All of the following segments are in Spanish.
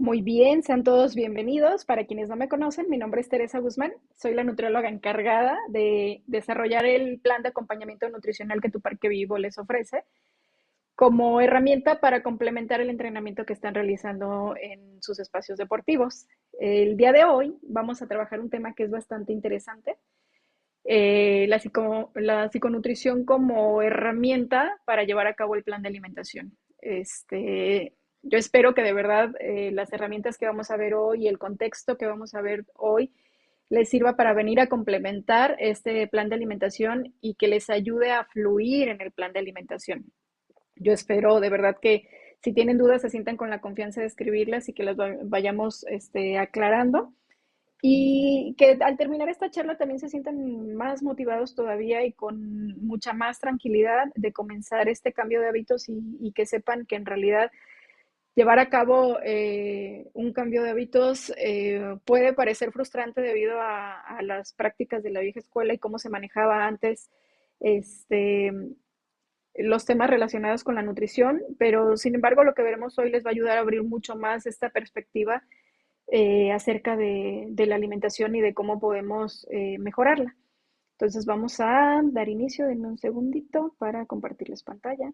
Muy bien, sean todos bienvenidos. Para quienes no me conocen, mi nombre es Teresa Guzmán. Soy la nutrióloga encargada de desarrollar el plan de acompañamiento nutricional que tu Parque Vivo les ofrece como herramienta para complementar el entrenamiento que están realizando en sus espacios deportivos. El día de hoy vamos a trabajar un tema que es bastante interesante, la psiconutrición como herramienta para llevar a cabo el plan de alimentación. Yo espero que de verdad las herramientas que vamos a ver hoy y el contexto que vamos a ver hoy les sirva para venir a complementar este plan de alimentación y que les ayude a fluir en el plan de alimentación. Yo espero de verdad que si tienen dudas se sientan con la confianza de escribirlas y que las vayamos aclarando. Y que al terminar esta charla también se sientan más motivados todavía y con mucha más tranquilidad de comenzar este cambio de hábitos y que sepan que en realidad llevar a cabo un cambio de hábitos puede parecer frustrante debido a las prácticas de la vieja escuela y cómo se manejaba antes este, los temas relacionados con la nutrición, pero sin embargo lo que veremos hoy les va a ayudar a abrir mucho más esta perspectiva acerca de la alimentación y de cómo podemos mejorarla. Entonces vamos a dar inicio, denme un segundito para compartirles pantalla.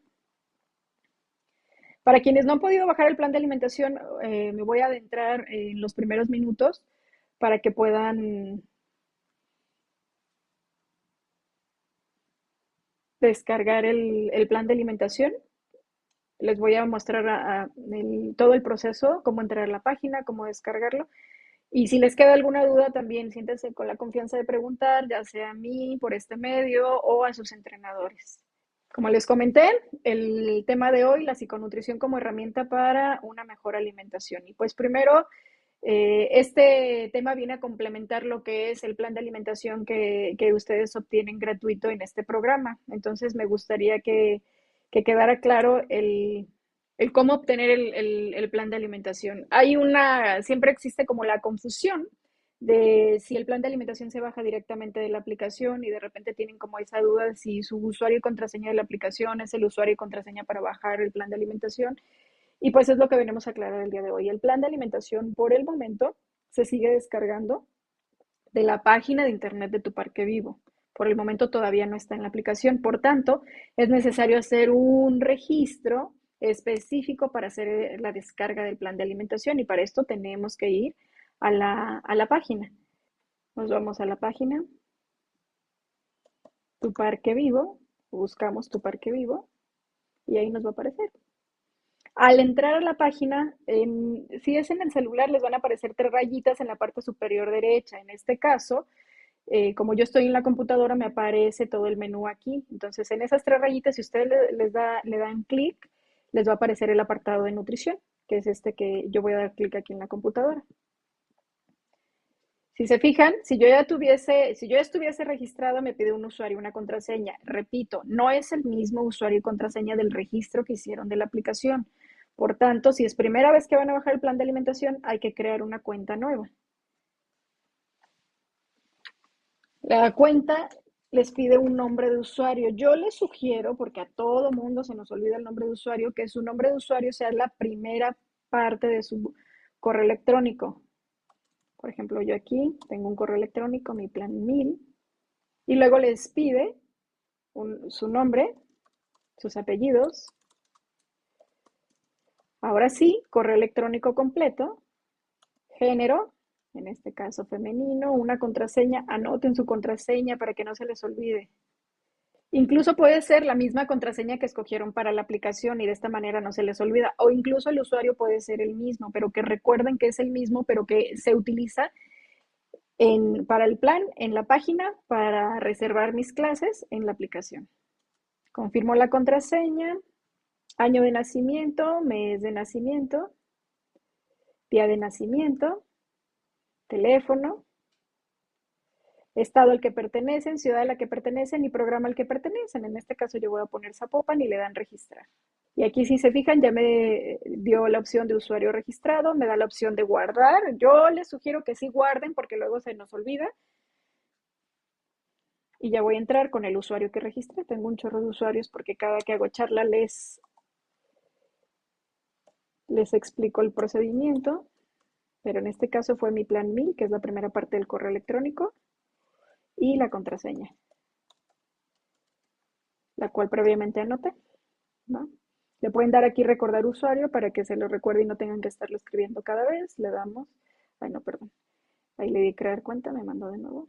Para quienes no han podido bajar el plan de alimentación, me voy a adentrar en los primeros minutos para que puedan descargar el plan de alimentación. Les voy a mostrar todo el proceso, cómo entrar a la página, cómo descargarlo. Y si les queda alguna duda, también siéntense con la confianza de preguntar, ya sea a mí por este medio o a sus entrenadores. Como les comenté, el tema de hoy, la psiconutrición como herramienta para una mejor alimentación. Y pues primero, este tema viene a complementar lo que es el plan de alimentación que ustedes obtienen gratuito en este programa. Entonces me gustaría que quedara claro el cómo obtener el plan de alimentación. Siempre existe como la confusión de si el plan de alimentación se baja directamente de la aplicación y de repente tienen como esa duda de si su usuario y contraseña de la aplicación es el usuario y contraseña para bajar el plan de alimentación. Y pues es lo que venimos a aclarar el día de hoy. El plan de alimentación por el momento se sigue descargando de la página de internet de tu Parque Vivo. Por el momento todavía no está en la aplicación, por tanto, es necesario hacer un registro específico para hacer la descarga del plan de alimentación y para esto tenemos que ir a la página. Nos vamos a la página, tu Parque Vivo, buscamos tu Parque Vivo y ahí nos va a aparecer. Al entrar a la página, si es en el celular, les van a aparecer tres rayitas en la parte superior derecha. En este caso, como yo estoy en la computadora, me aparece todo el menú aquí. Entonces, en esas tres rayitas, si ustedes le dan clic, les va a aparecer el apartado de nutrición, que es este que yo voy a dar clic aquí en la computadora. Si se fijan, si yo ya estuviese registrado, me pide un usuario y una contraseña. Repito, no es el mismo usuario y contraseña del registro que hicieron de la aplicación. Por tanto, si es primera vez que van a bajar el plan de alimentación, hay que crear una cuenta nueva. La cuenta les pide un nombre de usuario. Yo les sugiero, porque a todo mundo se nos olvida el nombre de usuario, que su nombre de usuario sea la primera parte de su correo electrónico. Por ejemplo, yo aquí tengo un correo electrónico, mi plan 1000, y luego les pide su nombre, sus apellidos. Ahora sí, correo electrónico completo, género, en este caso femenino, una contraseña, anoten su contraseña para que no se les olvide. Incluso puede ser la misma contraseña que escogieron para la aplicación y de esta manera no se les olvida. O incluso el usuario puede ser el mismo, pero que recuerden que es el mismo, pero que se utiliza para el plan en la página para reservar mis clases en la aplicación. Confirmo la contraseña, año de nacimiento, mes de nacimiento, día de nacimiento, teléfono, estado al que pertenecen, ciudad a la que pertenecen y programa al que pertenecen. En este caso yo voy a poner Zapopan y le dan registrar. Y aquí si se fijan ya me dio la opción de usuario registrado, me da la opción de guardar. Yo les sugiero que sí guarden porque luego se nos olvida. Y ya voy a entrar con el usuario que registré. Tengo un chorro de usuarios porque cada que hago charla les explico el procedimiento. pero en este caso fue mi plan 1000, que es la primera parte del correo electrónico, y la contraseña, la cual previamente anoté, ¿no? Le pueden dar aquí recordar usuario para que se lo recuerde y no tengan que estarlo escribiendo cada vez. Le damos, ay no, perdón, ahí le di crear cuenta, me mandó de nuevo.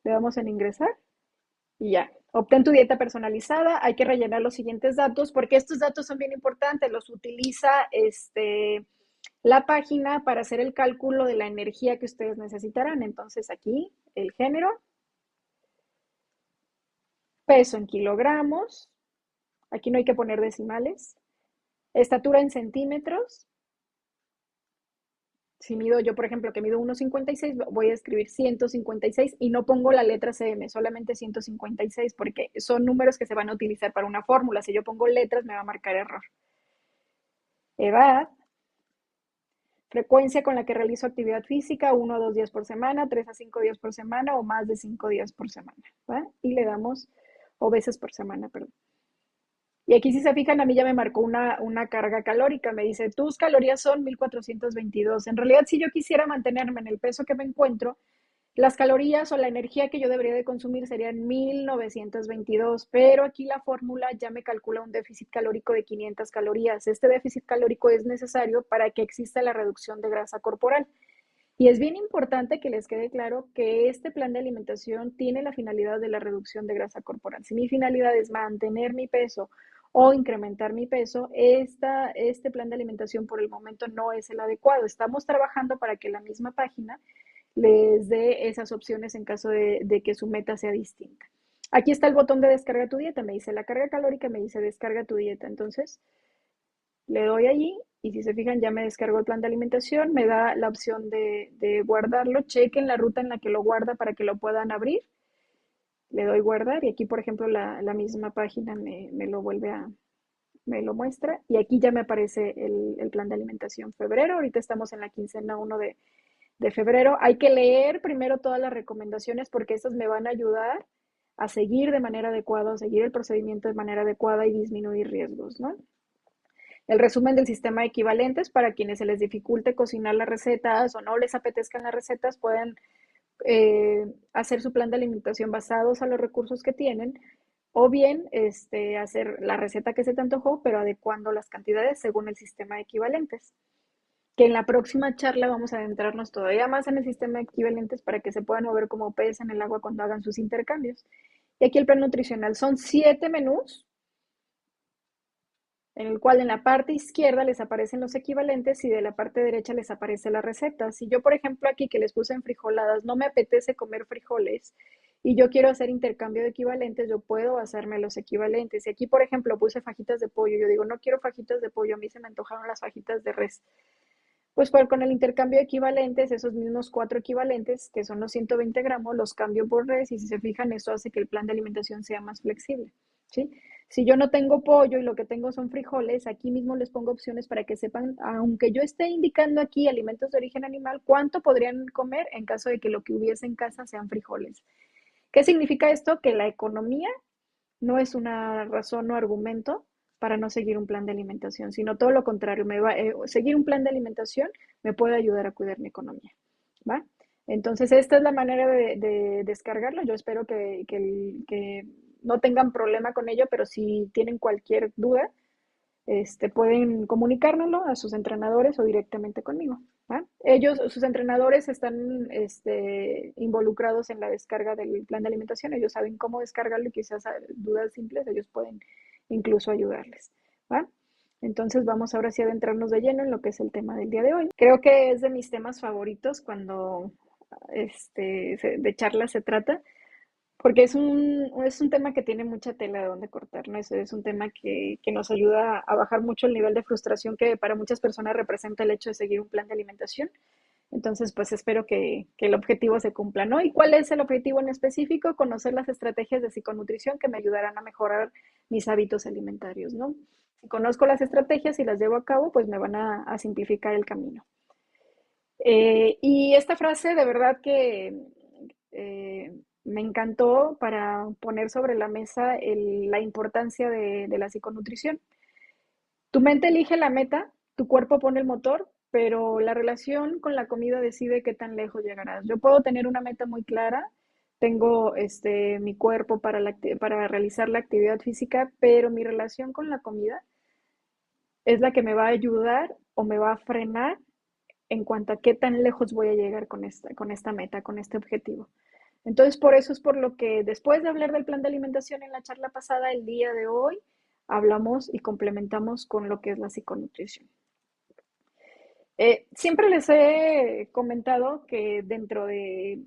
Le damos en ingresar y ya. Obtén tu dieta personalizada. Hay que rellenar los siguientes datos porque estos datos son bien importantes. Los utiliza la página para hacer el cálculo de la energía que ustedes necesitarán. Entonces aquí el género, peso en kilogramos. Aquí no hay que poner decimales. Estatura en centímetros. Si mido yo, por ejemplo, que mido 1,56, voy a escribir 156 y no pongo la letra CM, solamente 156, porque son números que se van a utilizar para una fórmula. Si yo pongo letras, me va a marcar error. Edad, frecuencia con la que realizo actividad física, 1 a 2 días por semana, 3 a 5 días por semana o más de 5 días por semana. ¿Va? Y le damos, o veces por semana, perdón. Y aquí si se fijan, a mí ya me marcó una carga calórica. Me dice, tus calorías son 1422. En realidad, si yo quisiera mantenerme en el peso que me encuentro, las calorías o la energía que yo debería de consumir serían 1922, pero aquí la fórmula ya me calcula un déficit calórico de 500 calorías. Este déficit calórico es necesario para que exista la reducción de grasa corporal. Y es bien importante que les quede claro que este plan de alimentación tiene la finalidad de la reducción de grasa corporal. Si mi finalidad es mantener mi peso o incrementar mi peso, este plan de alimentación por el momento no es el adecuado. Estamos trabajando para que la misma página les dé esas opciones en caso de que su meta sea distinta. Aquí está el botón de descarga tu dieta, me dice la carga calórica, me dice descarga tu dieta. Entonces, le doy allí y si se fijan ya me descargó el plan de alimentación, me da la opción de guardarlo, chequen la ruta en la que lo guarda para que lo puedan abrir, le doy guardar y aquí por ejemplo la misma página me lo vuelve me lo muestra y aquí ya me aparece el plan de alimentación febrero, ahorita estamos en la quincena 1 de febrero. Hay que leer primero todas las recomendaciones porque estas me van a ayudar a seguir de manera adecuada, a seguir el procedimiento de manera adecuada y disminuir riesgos, ¿no? El resumen del sistema de equivalentes para quienes se les dificulte cocinar las recetas o no les apetezcan las recetas, pueden hacer su plan de alimentación basados a los recursos que tienen o bien hacer la receta que se te antojó, pero adecuando las cantidades según el sistema de equivalentes. Que en la próxima charla vamos a adentrarnos todavía más en el sistema de equivalentes para que se puedan mover como peces en el agua cuando hagan sus intercambios. Y aquí el plan nutricional son 7 menús en el cual en la parte izquierda les aparecen los equivalentes y de la parte derecha les aparece la receta. Si yo, por ejemplo, aquí que les puse en frijoladas, no me apetece comer frijoles y yo quiero hacer intercambio de equivalentes, yo puedo hacerme los equivalentes. Y aquí, por ejemplo, puse fajitas de pollo, yo digo, no quiero fajitas de pollo, a mí se me antojaron las fajitas de res. Pues con el intercambio de equivalentes, esos mismos 4 equivalentes, que son los 120 gramos, los cambio por res y si se fijan, eso hace que el plan de alimentación sea más flexible. ¿Sí? Si yo no tengo pollo y lo que tengo son frijoles, aquí mismo les pongo opciones para que sepan, aunque yo esté indicando aquí alimentos de origen animal, cuánto podrían comer en caso de que lo que hubiese en casa sean frijoles. ¿Qué significa esto? Que la economía no es una razón o argumento para no seguir un plan de alimentación, sino todo lo contrario, seguir un plan de alimentación me puede ayudar a cuidar mi economía, ¿va? Entonces, esta es la manera de descargarlo. Yo espero que no tengan problema con ello, pero si tienen cualquier duda, pueden comunicárnoslo a sus entrenadores o directamente conmigo. ¿Va? Ellos, sus entrenadores están involucrados en la descarga del plan de alimentación, ellos saben cómo descargarlo y quizás dudas simples, ellos pueden incluso ayudarles. ¿Va? Entonces vamos ahora sí a adentrarnos de lleno en lo que es el tema del día de hoy. Creo que es de mis temas favoritos cuando de charla se trata, porque es un tema que tiene mucha tela de donde cortar, ¿no? Es un tema que nos ayuda a bajar mucho el nivel de frustración que para muchas personas representa el hecho de seguir un plan de alimentación. Entonces, pues espero que el objetivo se cumpla, ¿no? ¿Y cuál es el objetivo en específico? Conocer las estrategias de psiconutrición que me ayudarán a mejorar mis hábitos alimentarios, ¿no? Si conozco las estrategias y las llevo a cabo, pues me van a simplificar el camino. Y esta frase de verdad que me encantó para poner sobre la mesa la importancia de la psiconutrición. Tu mente elige la meta, tu cuerpo pone el motor pero la relación con la comida decide qué tan lejos llegarás. Yo puedo tener una meta muy clara, tengo mi cuerpo para realizar la actividad física, pero mi relación con la comida es la que me va a ayudar o me va a frenar en cuanto a qué tan lejos voy a llegar con esta meta, con este objetivo. Entonces, por eso es por lo que después de hablar del plan de alimentación en la charla pasada, el día de hoy hablamos y complementamos con lo que es la psiconutrición. Siempre les he comentado que dentro de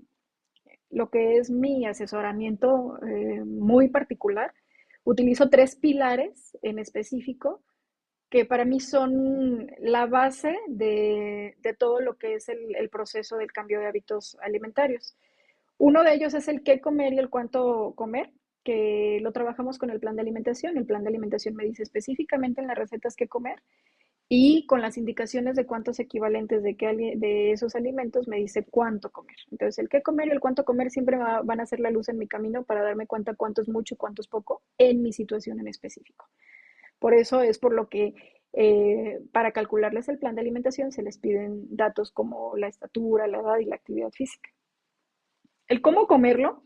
lo que es mi asesoramiento muy particular, utilizo tres pilares en específico que para mí son la base de todo lo que es el proceso del cambio de hábitos alimentarios. Uno de ellos es el qué comer y el cuánto comer, que lo trabajamos con el plan de alimentación. El plan de alimentación me dice específicamente en las recetas qué comer y con las indicaciones de cuántos equivalentes de esos alimentos me dice cuánto comer. Entonces, el qué comer y el cuánto comer siempre van a ser la luz en mi camino para darme cuenta cuánto es mucho y cuánto es poco en mi situación en específico. Por eso es por lo que para calcularles el plan de alimentación se les piden datos como la estatura, la edad y la actividad física. El cómo comerlo,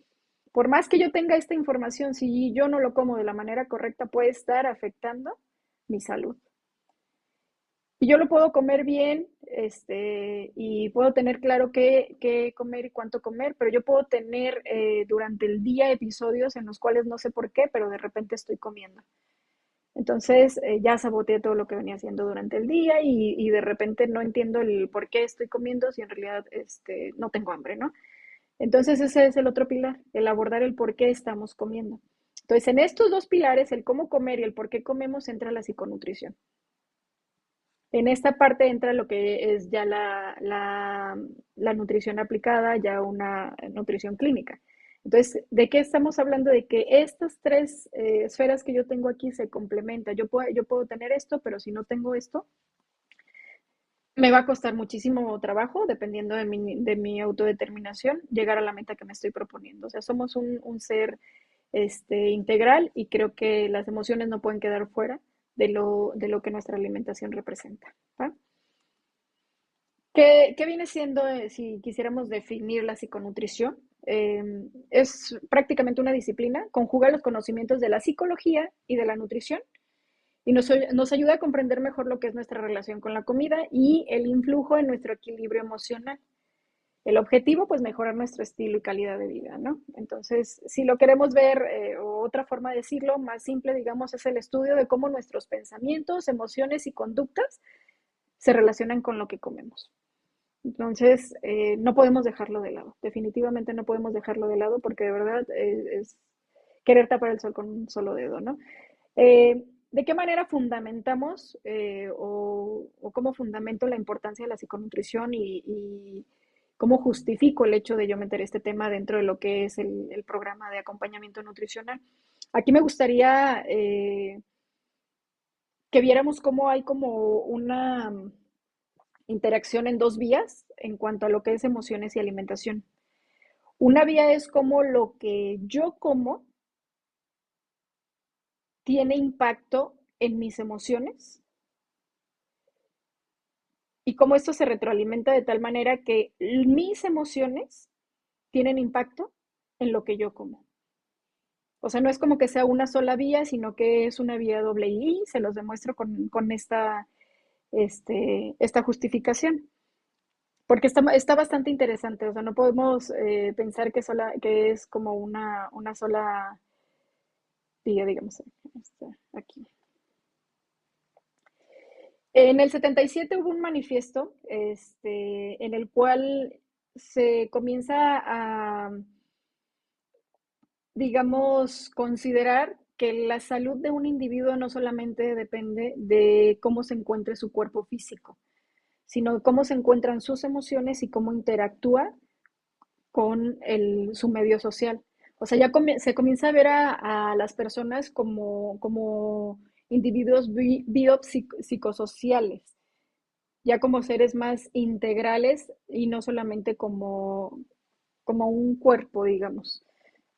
por más que yo tenga esta información, si yo no lo como de la manera correcta, puede estar afectando mi salud. Y yo lo puedo comer bien, y puedo tener claro qué comer y cuánto comer, pero yo puedo tener durante el día episodios en los cuales no sé por qué, pero de repente estoy comiendo. Entonces ya saboteé todo lo que venía haciendo durante el día y de repente no entiendo el por qué estoy comiendo si en realidad no tengo hambre, ¿no? Entonces ese es el otro pilar, el abordar el por qué estamos comiendo. Entonces en estos dos pilares, el cómo comer y el por qué comemos, entra la psiconutrición. En esta parte entra lo que es ya la nutrición aplicada, ya una nutrición clínica. Entonces, ¿de qué estamos hablando? De que estas tres esferas que yo tengo aquí se complementan. Yo puedo tener esto, pero si no tengo esto, me va a costar muchísimo trabajo, dependiendo de mi autodeterminación, llegar a la meta que me estoy proponiendo. O sea, somos un ser integral y creo que las emociones no pueden quedar fuera de lo que nuestra alimentación representa. ¿Va? ¿Qué viene siendo, si quisiéramos definir la psiconutrición? Es prácticamente una disciplina, conjuga los conocimientos de la psicología y de la nutrición y nos ayuda a comprender mejor lo que es nuestra relación con la comida y el influjo en nuestro equilibrio emocional. El objetivo, pues, mejorar nuestro estilo y calidad de vida, ¿no? Entonces, si lo queremos ver, o otra forma de decirlo, más simple, digamos, es el estudio de cómo nuestros pensamientos, emociones y conductas se relacionan con lo que comemos. Entonces, no podemos dejarlo de lado. Definitivamente no podemos dejarlo de lado porque de verdad es querer tapar el sol con un solo dedo, ¿no? ¿De qué manera fundamentamos o cómo fundamento la importancia de la psiconutrición y cómo justifico el hecho de yo meter este tema dentro de lo que es el programa de acompañamiento nutricional? Aquí me gustaría que viéramos cómo hay como una interacción en dos vías en cuanto a lo que es emociones y alimentación. Una vía es cómo lo que yo como tiene impacto en mis emociones y cómo esto se retroalimenta de tal manera que mis emociones tienen impacto en lo que yo como. O sea, no es como que sea una sola vía, sino que es una vía doble y se los demuestro con esta justificación. Porque está bastante interesante, o sea, no podemos pensar que es como una sola vía, digamos, aquí. En el 77 hubo un manifiesto en el cual se comienza a, digamos, considerar que la salud de un individuo no solamente depende de cómo se encuentre su cuerpo físico, sino de cómo se encuentran sus emociones y cómo interactúa con su medio social. O sea, ya se comienza a ver a las personas como individuos biopsicosociales, ya como seres más integrales y no solamente como un cuerpo, digamos,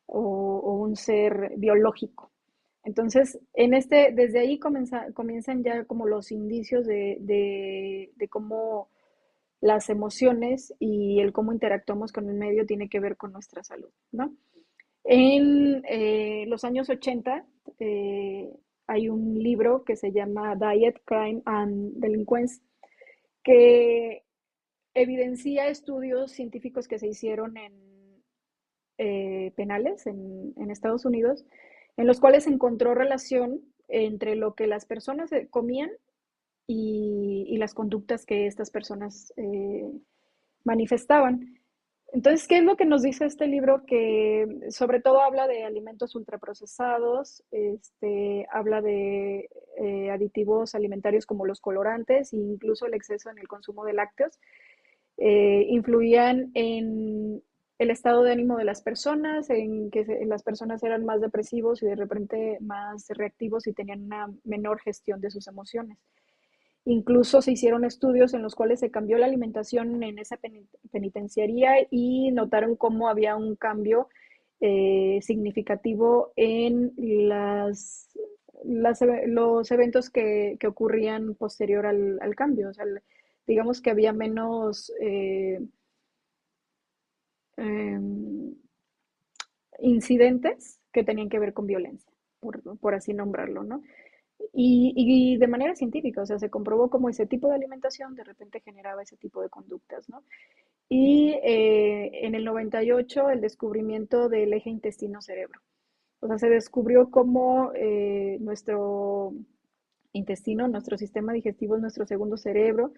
o un ser biológico. Entonces, desde ahí comienzan ya como los indicios de cómo las emociones y el cómo interactuamos con el medio tiene que ver con nuestra salud, ¿no? En los años 80 hay un libro que se llama Diet, Crime and Delinquence, que evidencia estudios científicos que se hicieron en penales en Estados Unidos, en los cuales se encontró relación entre lo que las personas comían y las conductas que estas personas manifestaban. Entonces, ¿qué es lo que nos dice este libro? Que sobre todo habla de alimentos ultraprocesados, habla de aditivos alimentarios como los colorantes e incluso el exceso en el consumo de lácteos, influían en el estado de ánimo de las personas, en que las personas eran más depresivos y de repente más reactivos y tenían una menor gestión de sus emociones. Incluso se hicieron estudios en los cuales se cambió la alimentación en esa penitenciaría y notaron cómo había un cambio significativo en los eventos que ocurrían posterior al cambio. O sea, digamos que había menos eh, incidentes que tenían que ver con violencia, por así nombrarlo, ¿no? Y de manera científica, o sea, se comprobó cómo ese tipo de alimentación de repente generaba ese tipo de conductas, ¿no? Y en el 98 el descubrimiento del eje intestino-cerebro. O sea, se descubrió cómo nuestro intestino, nuestro sistema digestivo es nuestro segundo cerebro,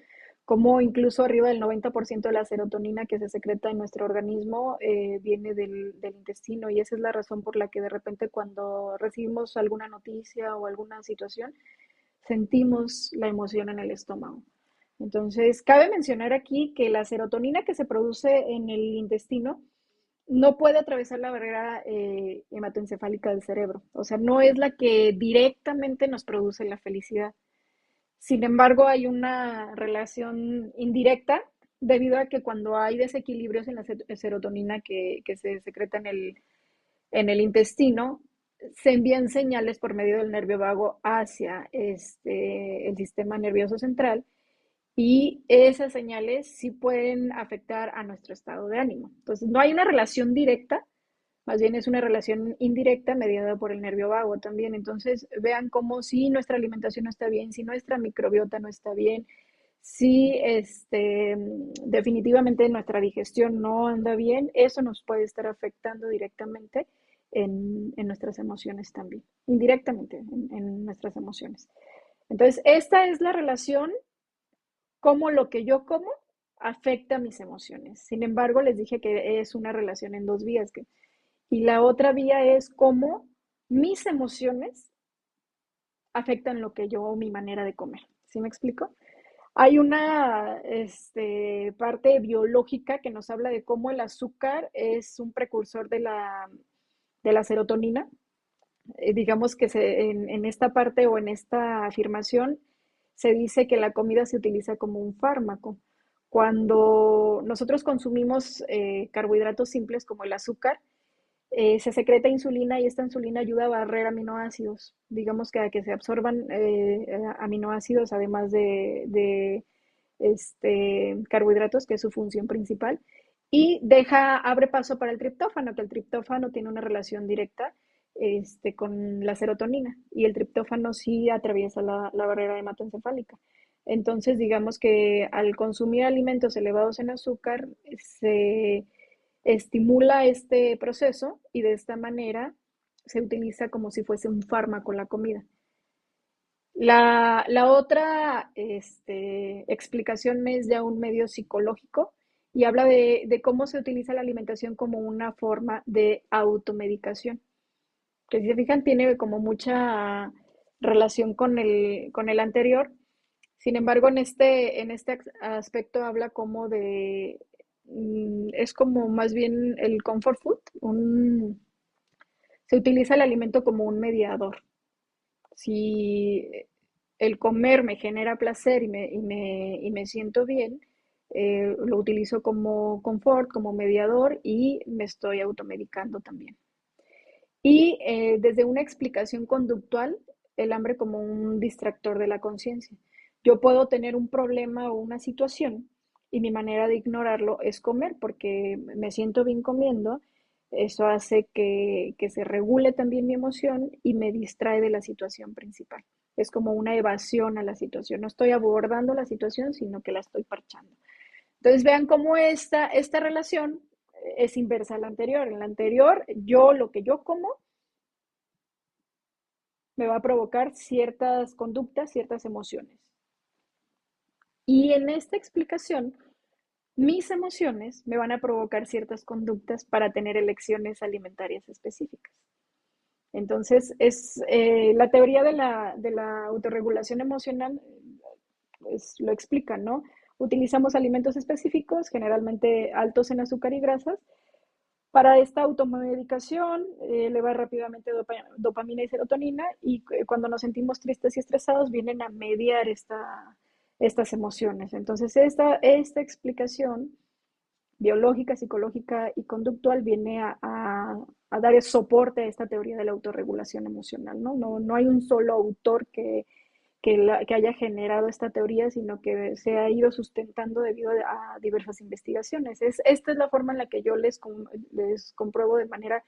como incluso arriba del 90% de la serotonina que se secreta en nuestro organismo viene del intestino, y esa es la razón por la que de repente cuando recibimos alguna noticia o alguna situación, sentimos la emoción en el estómago. Entonces, cabe mencionar aquí que la serotonina que se produce en el intestino no puede atravesar la barrera hematoencefálica del cerebro. O sea, no es la que directamente nos produce la felicidad. Sin embargo, hay una relación indirecta debido a que cuando hay desequilibrios en la serotonina que se secreta en el intestino, se envían señales por medio del nervio vago hacia el sistema nervioso central, y esas señales sí pueden afectar a nuestro estado de ánimo. Entonces, no hay una relación directa, más bien es una relación indirecta mediada por el nervio vago también. Entonces, vean cómo si nuestra alimentación no está bien, si nuestra microbiota no está bien, si definitivamente nuestra digestión no anda bien, eso nos puede estar afectando directamente en nuestras emociones también, indirectamente en nuestras emociones. Entonces, esta es la relación, cómo lo que yo como afecta mis emociones. Sin embargo, les dije que es una relación en dos vías. Y la otra vía es cómo mis emociones afectan lo que yo, mi manera de comer. ¿Sí me explico? Hay una parte biológica que nos habla de cómo el azúcar es un precursor de la serotonina. Digamos que en esta parte o en esta afirmación se dice que la comida se utiliza como un fármaco. Cuando nosotros consumimos carbohidratos simples como el azúcar, se secreta insulina, y esta insulina ayuda a barrer aminoácidos, digamos que a que se absorban aminoácidos, además de carbohidratos, que es su función principal, y abre paso para el triptófano, que el triptófano tiene una relación directa con la serotonina, y el triptófano sí atraviesa la barrera hematoencefálica. Entonces, digamos que al consumir alimentos elevados en azúcar, se estimula este proceso, y de esta manera se utiliza como si fuese un fármaco la comida. La otra explicación es ya un medio psicológico, y habla de cómo se utiliza la alimentación como una forma de automedicación, que si se fijan tiene como mucha relación con el anterior. Sin embargo, en este aspecto habla como es como más bien el comfort food, se utiliza el alimento como un mediador. Si el comer me genera placer y me siento bien, lo utilizo como confort, como mediador, y me estoy automedicando también. Y desde una explicación conductual, el hambre como un distractor de la conciencia. Yo puedo tener un problema o una situación y mi manera de ignorarlo es comer porque me siento bien comiendo. Eso hace que se regule también mi emoción y me distrae de la situación principal. Es como una evasión a la situación. No estoy abordando la situación, sino que la estoy parchando. Entonces vean cómo esta relación es inversa a la anterior. En la anterior, lo que yo como me va a provocar ciertas conductas, ciertas emociones. Y en esta explicación, mis emociones me van a provocar ciertas conductas para tener elecciones alimentarias específicas. Entonces, es la teoría de la autorregulación emocional, pues lo explica, ¿no? Utilizamos alimentos específicos, generalmente altos en azúcar y grasas, para esta automedicación, eleva rápidamente dopamina y serotonina y cuando nos sentimos tristes y estresados vienen a mediar estas emociones. Entonces, esta explicación biológica, psicológica y conductual viene a dar soporte a esta teoría de la autorregulación emocional, ¿no? No hay un solo autor que haya generado esta teoría, sino que se ha ido sustentando debido a diversas investigaciones. Esta es la forma en la que yo les compruebo de manera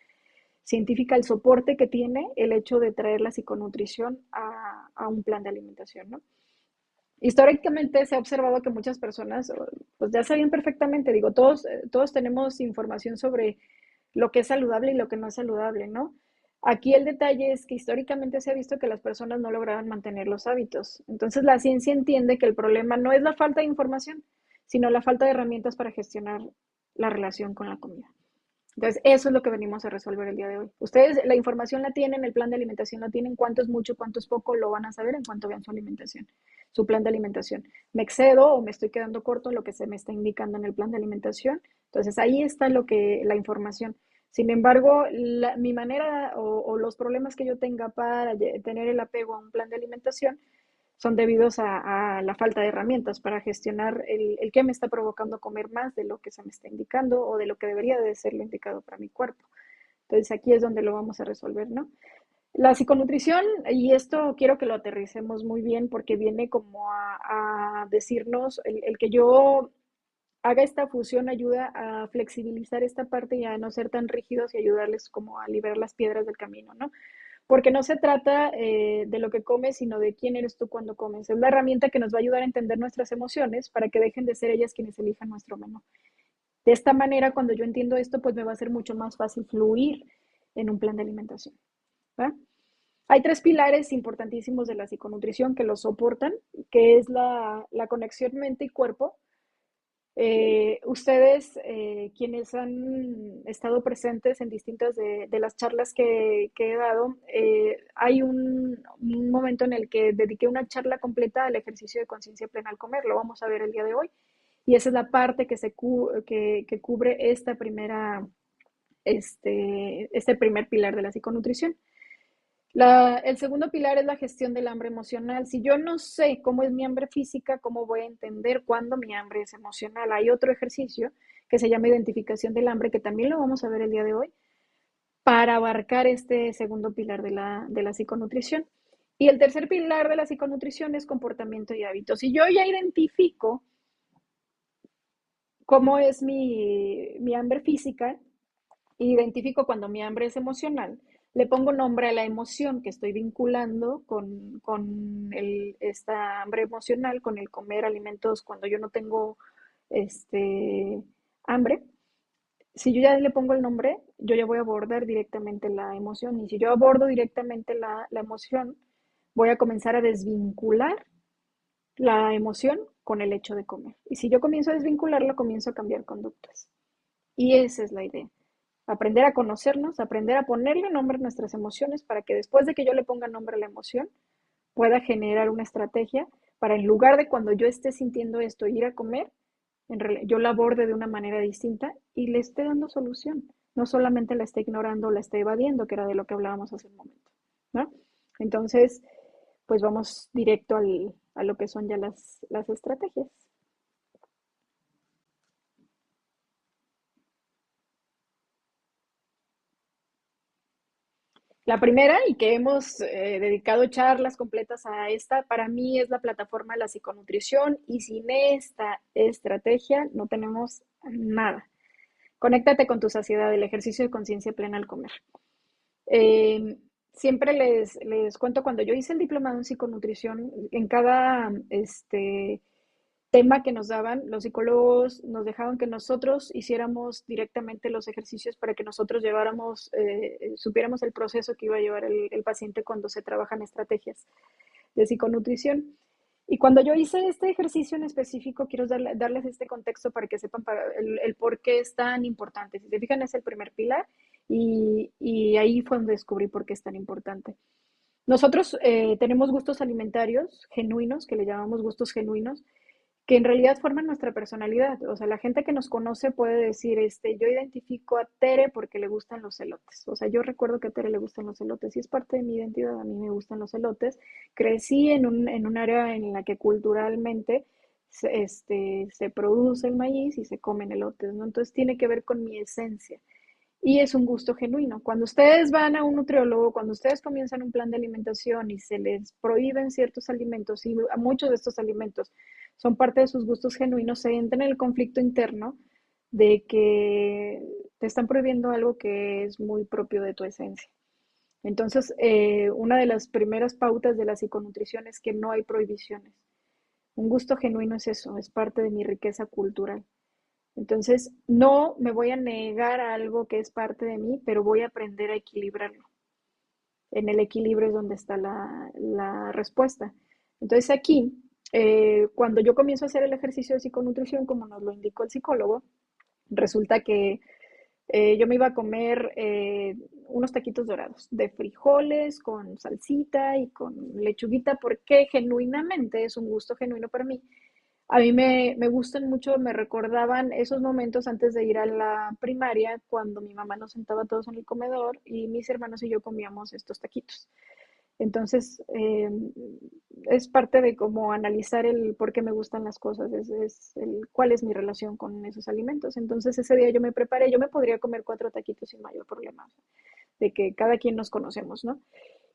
científica el soporte que tiene el hecho de traer la psiconutrición a un plan de alimentación, ¿no? Históricamente se ha observado que muchas personas pues ya saben perfectamente, digo, todos tenemos información sobre lo que es saludable y lo que no es saludable, ¿no? Aquí el detalle es que históricamente se ha visto que las personas no lograban mantener los hábitos. Entonces la ciencia entiende que el problema no es la falta de información, sino la falta de herramientas para gestionar la relación con la comida. Entonces, eso es lo que venimos a resolver el día de hoy. Ustedes la información la tienen, el plan de alimentación lo tienen, cuánto es mucho, cuánto es poco, lo van a saber en cuanto vean su alimentación, su plan de alimentación. Me excedo o me estoy quedando corto en lo que se me está indicando en el plan de alimentación. Entonces, ahí está la información. Sin embargo, mi manera o los problemas que yo tenga para tener el apego a un plan de alimentación son debidos a la falta de herramientas para gestionar el que me está provocando comer más de lo que se me está indicando o de lo que debería de ser lo indicado para mi cuerpo. Entonces aquí es donde lo vamos a resolver, ¿no? La psiconutrición, y esto quiero que lo aterricemos muy bien porque viene como a decirnos el que yo haga esta fusión ayuda a flexibilizar esta parte y a no ser tan rígidos y ayudarles como a liberar las piedras del camino, ¿no? Porque no se trata de lo que comes, sino de quién eres tú cuando comes. Es la herramienta que nos va a ayudar a entender nuestras emociones para que dejen de ser ellas quienes elijan nuestro menú. De esta manera, cuando yo entiendo esto, pues me va a ser mucho más fácil fluir en un plan de alimentación. ¿Va? Hay tres pilares importantísimos de la psiconutrición que lo soportan, que es la conexión mente y cuerpo. Ustedes, quienes han estado presentes en distintas de las charlas que he dado, hay un momento en el que dediqué una charla completa al ejercicio de conciencia plena al comer. Lo vamos a ver el día de hoy. Y esa es la parte que cubre este primer pilar de la psiconutrición. El segundo pilar es la gestión del hambre emocional. Si yo no sé cómo es mi hambre física, ¿cómo voy a entender cuándo mi hambre es emocional? Hay otro ejercicio que se llama identificación del hambre, que también lo vamos a ver el día de hoy, para abarcar este segundo pilar de la psiconutrición. Y el tercer pilar de la psiconutrición es comportamiento y hábitos. Si yo ya identifico cómo es mi hambre física, identifico cuando mi hambre es emocional, le pongo nombre a la emoción que estoy vinculando con esta hambre emocional, con el comer alimentos cuando yo no tengo este, hambre. Si yo ya le pongo el nombre, yo ya voy a abordar directamente la emoción. Y si yo abordo directamente la emoción, voy a comenzar a desvincular la emoción con el hecho de comer. Y si yo comienzo a desvincularlo, comienzo a cambiar conductas. Y esa es la idea. Aprender a conocernos, aprender a ponerle nombre a nuestras emociones para que después de que yo le ponga nombre a la emoción, pueda generar una estrategia para en lugar de cuando yo esté sintiendo esto, ir a comer, yo la aborde de una manera distinta y le esté dando solución. No solamente la esté ignorando o la esté evadiendo, que era de lo que hablábamos hace un momento, ¿no? Entonces, pues vamos directo a lo que son ya las estrategias. La primera, y que hemos dedicado charlas completas a esta, para mí es la plataforma de la psiconutrición y sin esta estrategia no tenemos nada. Conéctate con tu saciedad, el ejercicio de conciencia plena al comer. Eh, Siempre les cuento, cuando yo hice el diplomado en psiconutrición, en cada tema que nos daban, los psicólogos nos dejaban que nosotros hiciéramos directamente los ejercicios para que nosotros lleváramos, supiéramos el proceso que iba a llevar el paciente cuando se trabajan estrategias de psiconutrición. Y cuando yo hice este ejercicio en específico, quiero darles este contexto para que sepan el por qué es tan importante. Si se fijan, es el primer pilar y ahí fue donde descubrí por qué es tan importante. Nosotros tenemos gustos alimentarios genuinos, que le llamamos gustos genuinos, que en realidad forman nuestra personalidad. O sea, la gente que nos conoce puede decir, yo identifico a Tere porque le gustan los elotes. O sea, yo recuerdo que a Tere le gustan los elotes y es parte de mi identidad. A mí me gustan los elotes. Crecí en un área en la que culturalmente se produce el maíz y se comen elotes, ¿no? Entonces tiene que ver con mi esencia y es un gusto genuino. Cuando ustedes van a un nutriólogo, cuando ustedes comienzan un plan de alimentación y se les prohíben ciertos alimentos, y a muchos de estos alimentos son parte de sus gustos genuinos, se entra en el conflicto interno de que te están prohibiendo algo que es muy propio de tu esencia. Entonces, una de las primeras pautas de la psiconutrición es que no hay prohibiciones. Un gusto genuino es eso, es parte de mi riqueza cultural. Entonces, no me voy a negar a algo que es parte de mí, pero voy a aprender a equilibrarlo. En el equilibrio es donde está la respuesta. Entonces, aquí, cuando yo comienzo a hacer el ejercicio de psiconutrición, como nos lo indicó el psicólogo, resulta que yo me iba a comer unos taquitos dorados de frijoles con salsita y con lechuguita, porque genuinamente es un gusto genuino para mí. A mí me gustan mucho, me recordaban esos momentos antes de ir a la primaria, cuando mi mamá nos sentaba todos en el comedor y mis hermanos y yo comíamos estos taquitos. Entonces, es parte de cómo analizar el por qué me gustan las cosas, cuál es mi relación con esos alimentos. Entonces, ese día yo me preparé, yo me podría comer 4 taquitos sin mayor problema, de que cada quien nos conocemos, ¿no?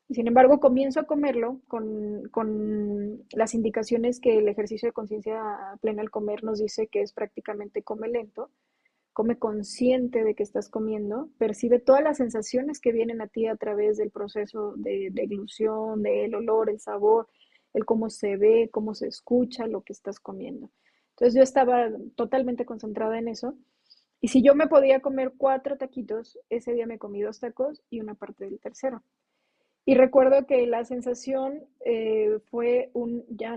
Y sin embargo, comienzo a comerlo con las indicaciones que el ejercicio de conciencia plena al comer nos dice, que es prácticamente come lento, come consciente de que estás comiendo, percibe todas las sensaciones que vienen a ti a través del proceso de deglución, del olor, el sabor, el cómo se ve, cómo se escucha lo que estás comiendo. Entonces yo estaba totalmente concentrada en eso. Y si yo me podía comer 4 taquitos, ese día me comí 2 tacos y una parte del tercero. Y recuerdo que la sensación fue ya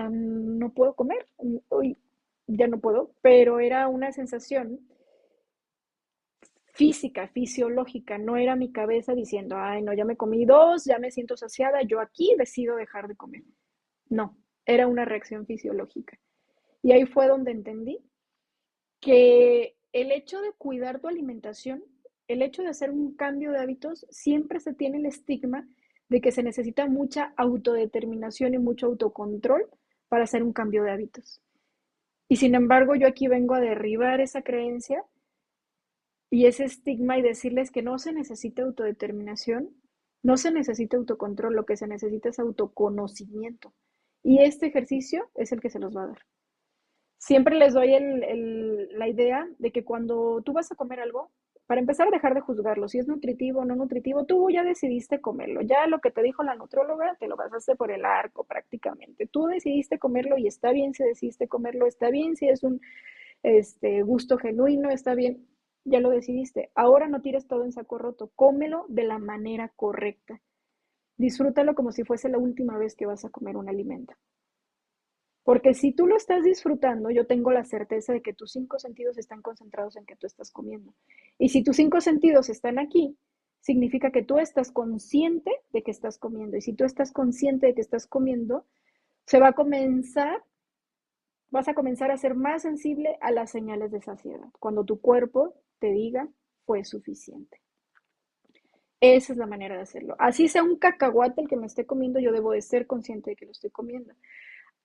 no puedo comer, uy, ya no puedo, pero era una sensación física, fisiológica, no era mi cabeza diciendo, ay, no, ya me comí 2, ya me siento saciada, yo aquí decido dejar de comer. No, era una reacción fisiológica. Y ahí fue donde entendí que el hecho de cuidar tu alimentación, el hecho de hacer un cambio de hábitos, siempre se tiene el estigma de que se necesita mucha autodeterminación y mucho autocontrol para hacer un cambio de hábitos. Y sin embargo, yo aquí vengo a derribar esa creencia y ese estigma y decirles que no se necesita autodeterminación, no se necesita autocontrol, lo que se necesita es autoconocimiento. Y este ejercicio es el que se los va a dar. Siempre les doy la idea de que cuando tú vas a comer algo, para empezar a dejar de juzgarlo, si es nutritivo o no nutritivo, tú ya decidiste comerlo. Ya lo que te dijo la nutróloga, te lo pasaste por el arco prácticamente. Tú decidiste comerlo y está bien si decidiste comerlo, está bien si es un gusto genuino, está bien, ya lo decidiste. Ahora no tires todo en saco roto, cómelo de la manera correcta. Disfrútalo como si fuese la última vez que vas a comer un alimento. Porque si tú lo estás disfrutando, yo tengo la certeza de que tus 5 sentidos están concentrados en que tú estás comiendo. Y si tus 5 sentidos están aquí, significa que tú estás consciente de que estás comiendo. Y si tú estás consciente de que estás comiendo, se va a comenzar, vas a comenzar a ser más sensible a las señales de saciedad. Cuando tu cuerpo te diga, fue suficiente. Esa es la manera de hacerlo. Así sea un cacahuate el que me esté comiendo, yo debo de ser consciente de que lo estoy comiendo.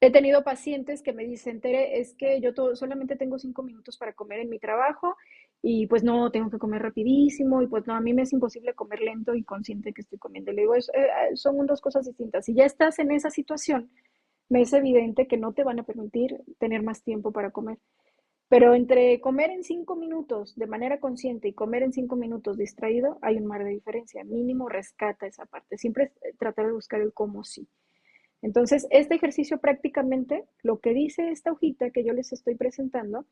He tenido pacientes que me dicen, Tere, es que yo solamente tengo 5 minutos para comer en mi trabajo y pues no, tengo que comer rapidísimo y pues no, a mí me es imposible comer lento y consciente que estoy comiendo. Le digo, son dos cosas distintas. Si ya estás en esa situación, me es evidente que no te van a permitir tener más tiempo para comer. Pero entre comer en 5 minutos de manera consciente y comer en 5 minutos distraído, hay un mar de diferencia. Mínimo rescata esa parte. Siempre tratar de buscar el cómo sí. Entonces, este ejercicio prácticamente, lo que dice esta hojita que yo les estoy presentando,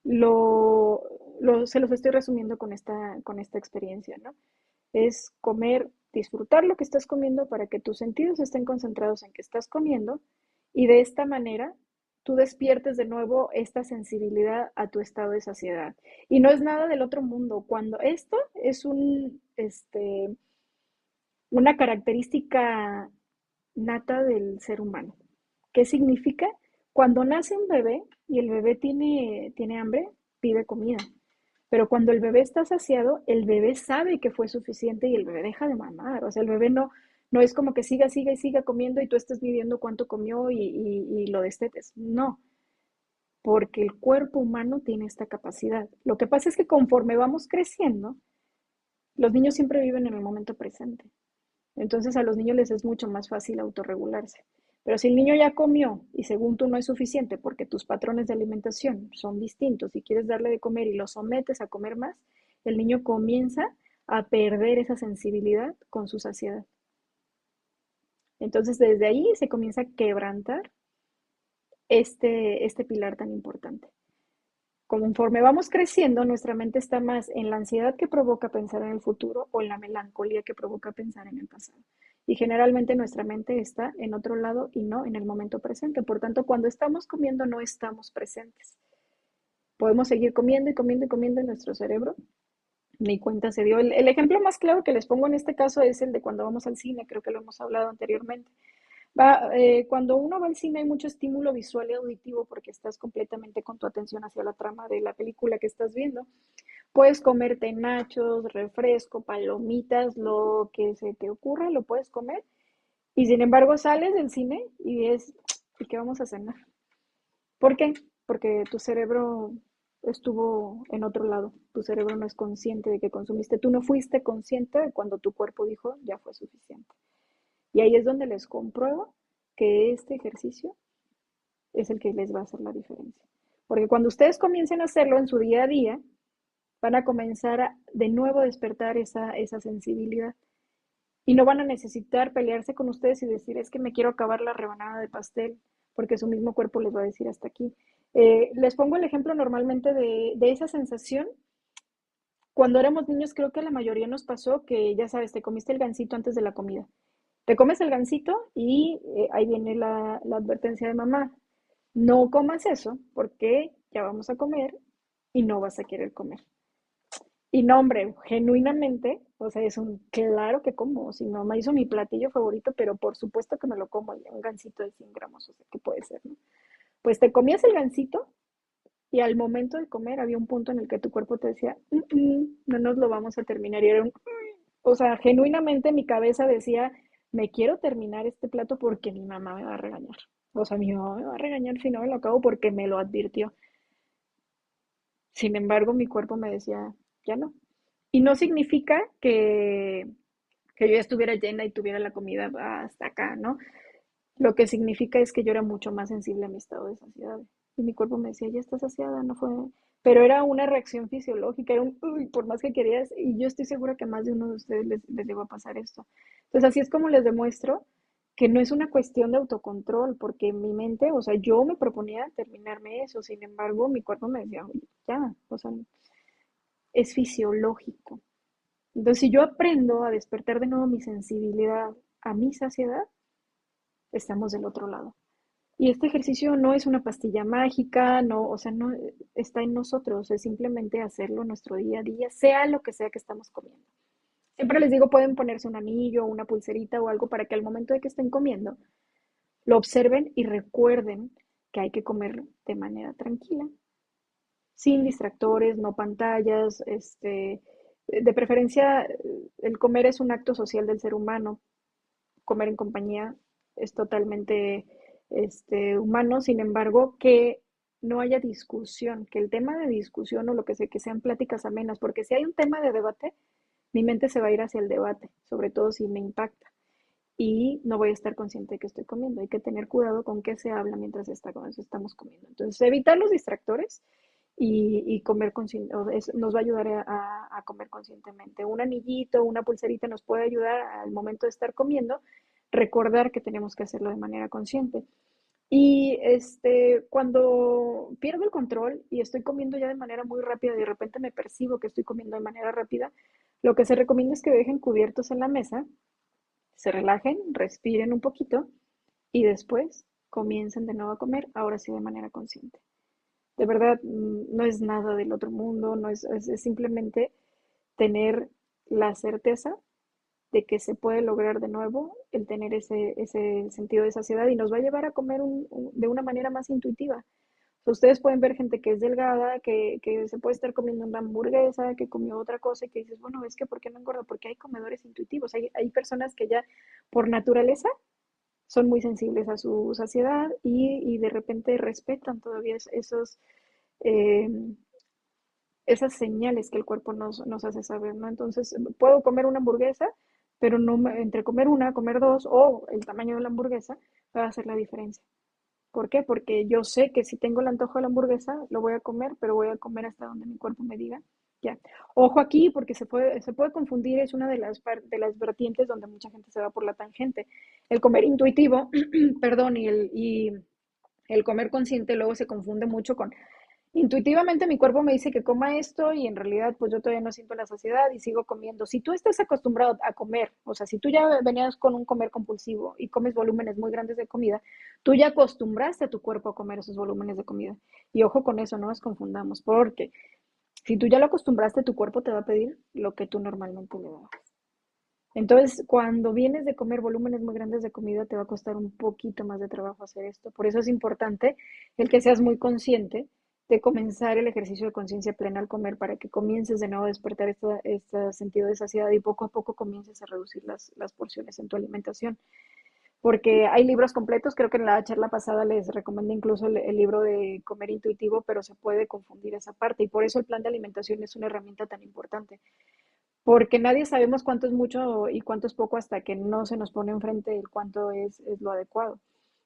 se los estoy resumiendo con esta experiencia, ¿no? Es comer, disfrutar lo que estás comiendo para que tus sentidos estén concentrados en que estás comiendo y de esta manera tú despiertes de nuevo esta sensibilidad a tu estado de saciedad. Y no es nada del otro mundo. Cuando esto es una característica nata del ser humano. ¿Qué significa? Cuando nace un bebé y el bebé tiene hambre, pide comida. Pero cuando el bebé está saciado, el bebé sabe que fue suficiente y el bebé deja de mamar. O sea, el bebé no es como que siga y siga comiendo y tú estés midiendo cuánto comió y lo destetes. No, porque el cuerpo humano tiene esta capacidad. Lo que pasa es que conforme vamos creciendo, los niños siempre viven en el momento presente. Entonces a los niños les es mucho más fácil autorregularse. Pero si el niño ya comió y según tú no es suficiente porque tus patrones de alimentación son distintos y quieres darle de comer y lo sometes a comer más, el niño comienza a perder esa sensibilidad con su saciedad. Entonces desde ahí se comienza a quebrantar este pilar tan importante. Conforme vamos creciendo, nuestra mente está más en la ansiedad que provoca pensar en el futuro o en la melancolía que provoca pensar en el pasado. Y generalmente nuestra mente está en otro lado y no en el momento presente. Por tanto, cuando estamos comiendo no estamos presentes. Podemos seguir comiendo y comiendo y comiendo en nuestro cerebro. Ni cuenta se dio. El ejemplo más claro que les pongo en este caso es el de cuando vamos al cine, creo que lo hemos hablado anteriormente. Cuando uno va al cine hay mucho estímulo visual y auditivo porque estás completamente con tu atención hacia la trama de la película que estás viendo. Puedes comerte nachos, refresco, palomitas, lo que se te ocurra, lo puedes comer. Y sin embargo sales del cine ¿y qué vamos a cenar? ¿Por qué? Porque tu cerebro estuvo en otro lado. Tu cerebro no es consciente de que consumiste. Tú no fuiste consciente de cuando tu cuerpo dijo, ya fue suficiente. Y ahí es donde les compruebo que este ejercicio es el que les va a hacer la diferencia. Porque cuando ustedes comiencen a hacerlo en su día a día, van a comenzar de nuevo a despertar esa sensibilidad. Y no van a necesitar pelearse con ustedes y decir, es que me quiero acabar la rebanada de pastel, porque su mismo cuerpo les va a decir hasta aquí. Les pongo el ejemplo normalmente de esa sensación. Cuando éramos niños, creo que a la mayoría nos pasó que, ya sabes, te comiste el gansito antes de la comida. Te comes el gansito y ahí viene la advertencia de mamá. No comas eso porque ya vamos a comer y no vas a querer comer. Y no, hombre, genuinamente, o sea, es un claro que como. Si mi mamá hizo mi platillo favorito, pero por supuesto que me lo como, un gansito de 100 gramos, o sea, ¿qué puede ser, no? Pues te comías el gansito y al momento de comer había un punto en el que tu cuerpo te decía, no nos lo vamos a terminar. Y era o sea, genuinamente mi cabeza decía, me quiero terminar este plato porque mi mamá me va a regañar. O sea, mi mamá me va a regañar si no me lo acabo porque me lo advirtió. Sin embargo, mi cuerpo me decía, ya no. Y no significa que yo ya estuviera llena y tuviera la comida hasta acá, ¿no? Lo que significa es que yo era mucho más sensible a mi estado de saciedad. Y mi cuerpo me decía, ya estás saciada, no fue. Pero era una reacción fisiológica, era uy, por más que querías, y yo estoy segura que a más de uno de ustedes les llegó a pasar esto. Entonces, así es como les demuestro que no es una cuestión de autocontrol, porque mi mente, o sea, yo me proponía terminarme eso, sin embargo, mi cuerpo me decía, ya, o sea, es fisiológico. Entonces, si yo aprendo a despertar de nuevo mi sensibilidad a mi saciedad, estamos del otro lado. Y este ejercicio no es una pastilla mágica, no, o sea, no está en nosotros, es simplemente hacerlo en nuestro día a día, sea lo que sea que estamos comiendo. Siempre les digo, pueden ponerse un anillo, una pulserita o algo para que al momento de que estén comiendo, lo observen y recuerden que hay que comer de manera tranquila, sin distractores, no pantallas, de preferencia, el comer es un acto social del ser humano, comer en compañía es totalmente humano, sin embargo, que no haya discusión, que el tema de discusión o lo que sea, que sean pláticas amenas, porque si hay un tema de debate, mi mente se va a ir hacia el debate, sobre todo si me impacta y no voy a estar consciente de que estoy comiendo. Hay que tener cuidado con qué se habla mientras estamos comiendo. Entonces, evitar los distractores y comer consciente, nos va a ayudar a comer conscientemente. Un anillito, una pulserita nos puede ayudar al momento de estar comiendo, recordar que tenemos que hacerlo de manera consciente. Y cuando pierdo el control y estoy comiendo ya de manera muy rápida y de repente me percibo que estoy comiendo de manera rápida, lo que se recomienda es que dejen cubiertos en la mesa, se relajen, respiren un poquito y después comiencen de nuevo a comer, ahora sí de manera consciente. De verdad, no es nada del otro mundo, no es simplemente tener la certeza de que se puede lograr de nuevo el tener ese sentido de saciedad y nos va a llevar a comer de una manera más intuitiva. Ustedes pueden ver gente que es delgada, que se puede estar comiendo una hamburguesa, que comió otra cosa y que dices, bueno, es que ¿por qué no engorda? Porque hay comedores intuitivos. Hay personas que ya por naturaleza son muy sensibles a su saciedad y de repente respetan todavía eh, esas señales que el cuerpo nos hace saber, ¿no? Entonces, puedo comer una hamburguesa, pero no entre comer una, comer dos o el tamaño de la hamburguesa va a hacer la diferencia. ¿Por qué? Porque yo sé que si tengo el antojo de la hamburguesa, lo voy a comer, pero voy a comer hasta donde mi cuerpo me diga. Ya. Ojo aquí, porque se puede confundir, es una de las vertientes donde mucha gente se va por la tangente. El comer intuitivo, perdón, y el comer consciente luego se confunde mucho con intuitivamente mi cuerpo me dice que coma esto y en realidad pues yo todavía no siento la saciedad y sigo comiendo. Si tú estás acostumbrado a comer, o sea, si tú ya venías con un comer compulsivo y comes volúmenes muy grandes de comida, tú ya acostumbraste a tu cuerpo a comer esos volúmenes de comida. Y ojo con eso, no nos confundamos, porque si tú ya lo acostumbraste, tu cuerpo te va a pedir lo que tú normalmente le das. Entonces, cuando vienes de comer volúmenes muy grandes de comida, te va a costar un poquito más de trabajo hacer esto. Por eso es importante el que seas muy consciente de comenzar el ejercicio de conciencia plena al comer para que comiences de nuevo a despertar este sentido de saciedad y poco a poco comiences a reducir las porciones en tu alimentación. Porque hay libros completos, creo que en la charla pasada les recomendé incluso el libro de Comer Intuitivo, pero se puede confundir esa parte y por eso el plan de alimentación es una herramienta tan importante porque nadie sabemos cuánto es mucho y cuánto es poco hasta que no se nos pone enfrente el cuánto es lo adecuado.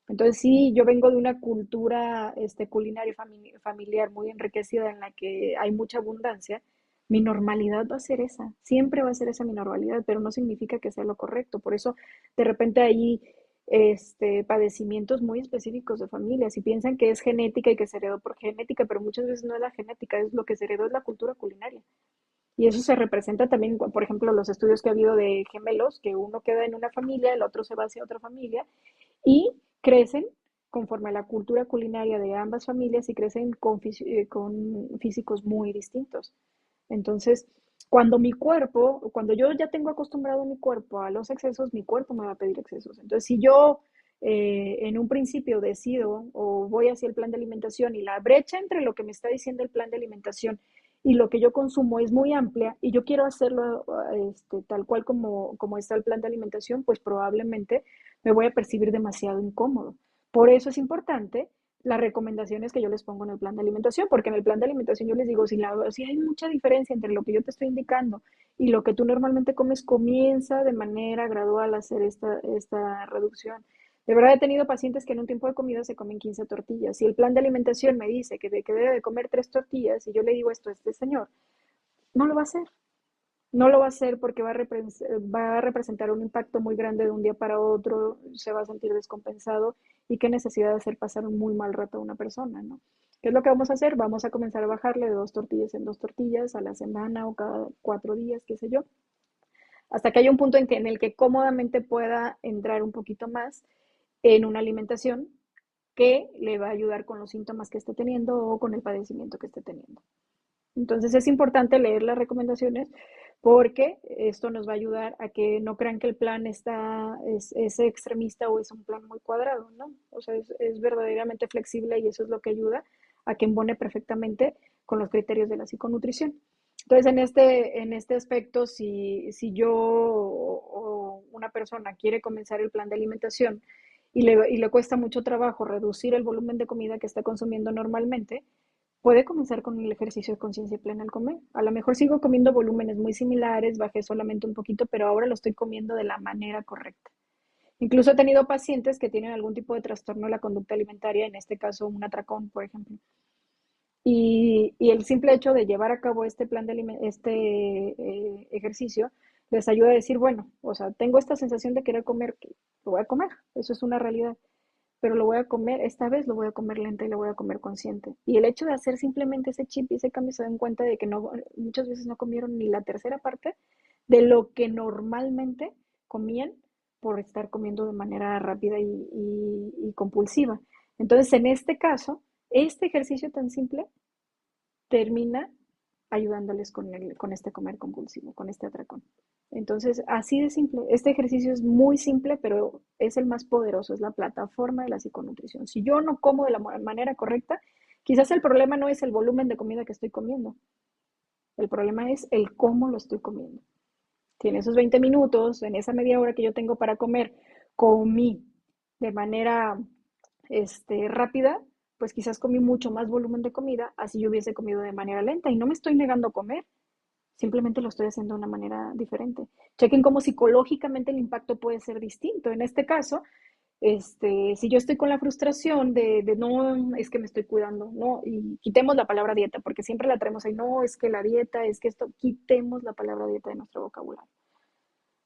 Entonces sí, yo vengo de una cultura culinaria familiar muy enriquecida en la que hay mucha abundancia. Mi normalidad va a ser esa, siempre va a ser esa mi normalidad, pero no significa que sea lo correcto. Por eso de repente hay padecimientos muy específicos de familias y piensan que es genética y que se heredó por genética, pero muchas veces no es la genética, es lo que se heredó es la cultura culinaria. Y eso se representa también, por ejemplo, los estudios que ha habido de gemelos, que uno queda en una familia, el otro se va hacia otra familia y crecen conforme a la cultura culinaria de ambas familias y crecen con físicos muy distintos. Entonces, cuando yo ya tengo acostumbrado mi cuerpo a los excesos, mi cuerpo me va a pedir excesos. Entonces, si yo en un principio decido o voy hacia el plan de alimentación y la brecha entre lo que me está diciendo el plan de alimentación y lo que yo consumo es muy amplia y yo quiero hacerlo tal cual como está el plan de alimentación, pues probablemente me voy a percibir demasiado incómodo. Por eso es importante las recomendaciones que yo les pongo en el plan de alimentación, porque en el plan de alimentación yo les digo, si hay mucha diferencia entre lo que yo te estoy indicando y lo que tú normalmente comes, comienza de manera gradual a hacer esta reducción. De verdad he tenido pacientes que en un tiempo de comida se comen 15 tortillas. Si el plan de alimentación me dice que debe de comer 3 tortillas y yo le digo esto a este señor, no lo va a hacer. No lo va a hacer porque va a representar un impacto muy grande de un día para otro, se va a sentir descompensado y qué necesidad de hacer pasar un muy mal rato a una persona, ¿no? ¿Qué es lo que vamos a hacer? Vamos a comenzar a bajarle de 2 tortillas en 2 tortillas a la semana o cada 4 días, qué sé yo, hasta que haya un punto en el que cómodamente pueda entrar un poquito más en una alimentación que le va a ayudar con los síntomas que esté teniendo o con el padecimiento que esté teniendo. Entonces es importante leer las recomendaciones porque esto nos va a ayudar a que no crean que el plan es extremista o es un plan muy cuadrado, ¿no? O sea, es verdaderamente flexible y eso es lo que ayuda a que embone perfectamente con los criterios de la psiconutrición. Entonces, en este aspecto, si yo o una persona quiere comenzar el plan de alimentación y le cuesta mucho trabajo reducir el volumen de comida que está consumiendo normalmente, puede comenzar con el ejercicio de conciencia plena al comer. A lo mejor sigo comiendo volúmenes muy similares, bajé solamente un poquito, pero ahora lo estoy comiendo de la manera correcta. Incluso he tenido pacientes que tienen algún tipo de trastorno de la conducta alimentaria, en este caso un atracón, por ejemplo. Y el simple hecho de llevar a cabo este plan de ejercicio les ayuda a decir, bueno, o sea, tengo esta sensación de querer comer, lo voy a comer, eso es una realidad, pero lo voy a comer, esta vez lo voy a comer lenta y lo voy a comer consciente. Y el hecho de hacer simplemente ese chip y ese cambio se dan cuenta de que no, muchas veces no comieron ni la tercera parte de lo que normalmente comían por estar comiendo de manera rápida y compulsiva. Entonces, en este caso, este ejercicio tan simple termina ayudándoles con este comer compulsivo, con este atracón. Entonces, así de simple. Este ejercicio es muy simple, pero es el más poderoso, es la plataforma de la psiconutrición. Si yo no como de la manera correcta, quizás el problema no es el volumen de comida que estoy comiendo, el problema es el cómo lo estoy comiendo. Si en esos 20 minutos, en esa media hora que yo tengo para comer, comí de manera rápida, pues quizás comí mucho más volumen de comida, así yo hubiese comido de manera lenta y no me estoy negando a comer, simplemente lo estoy haciendo de una manera diferente. Chequen cómo psicológicamente el impacto puede ser distinto. En este caso, si yo estoy con la frustración de no, es que me estoy cuidando, no, y quitemos la palabra dieta, porque siempre la traemos ahí, no, es que la dieta, es que esto, quitemos la palabra dieta de nuestro vocabulario.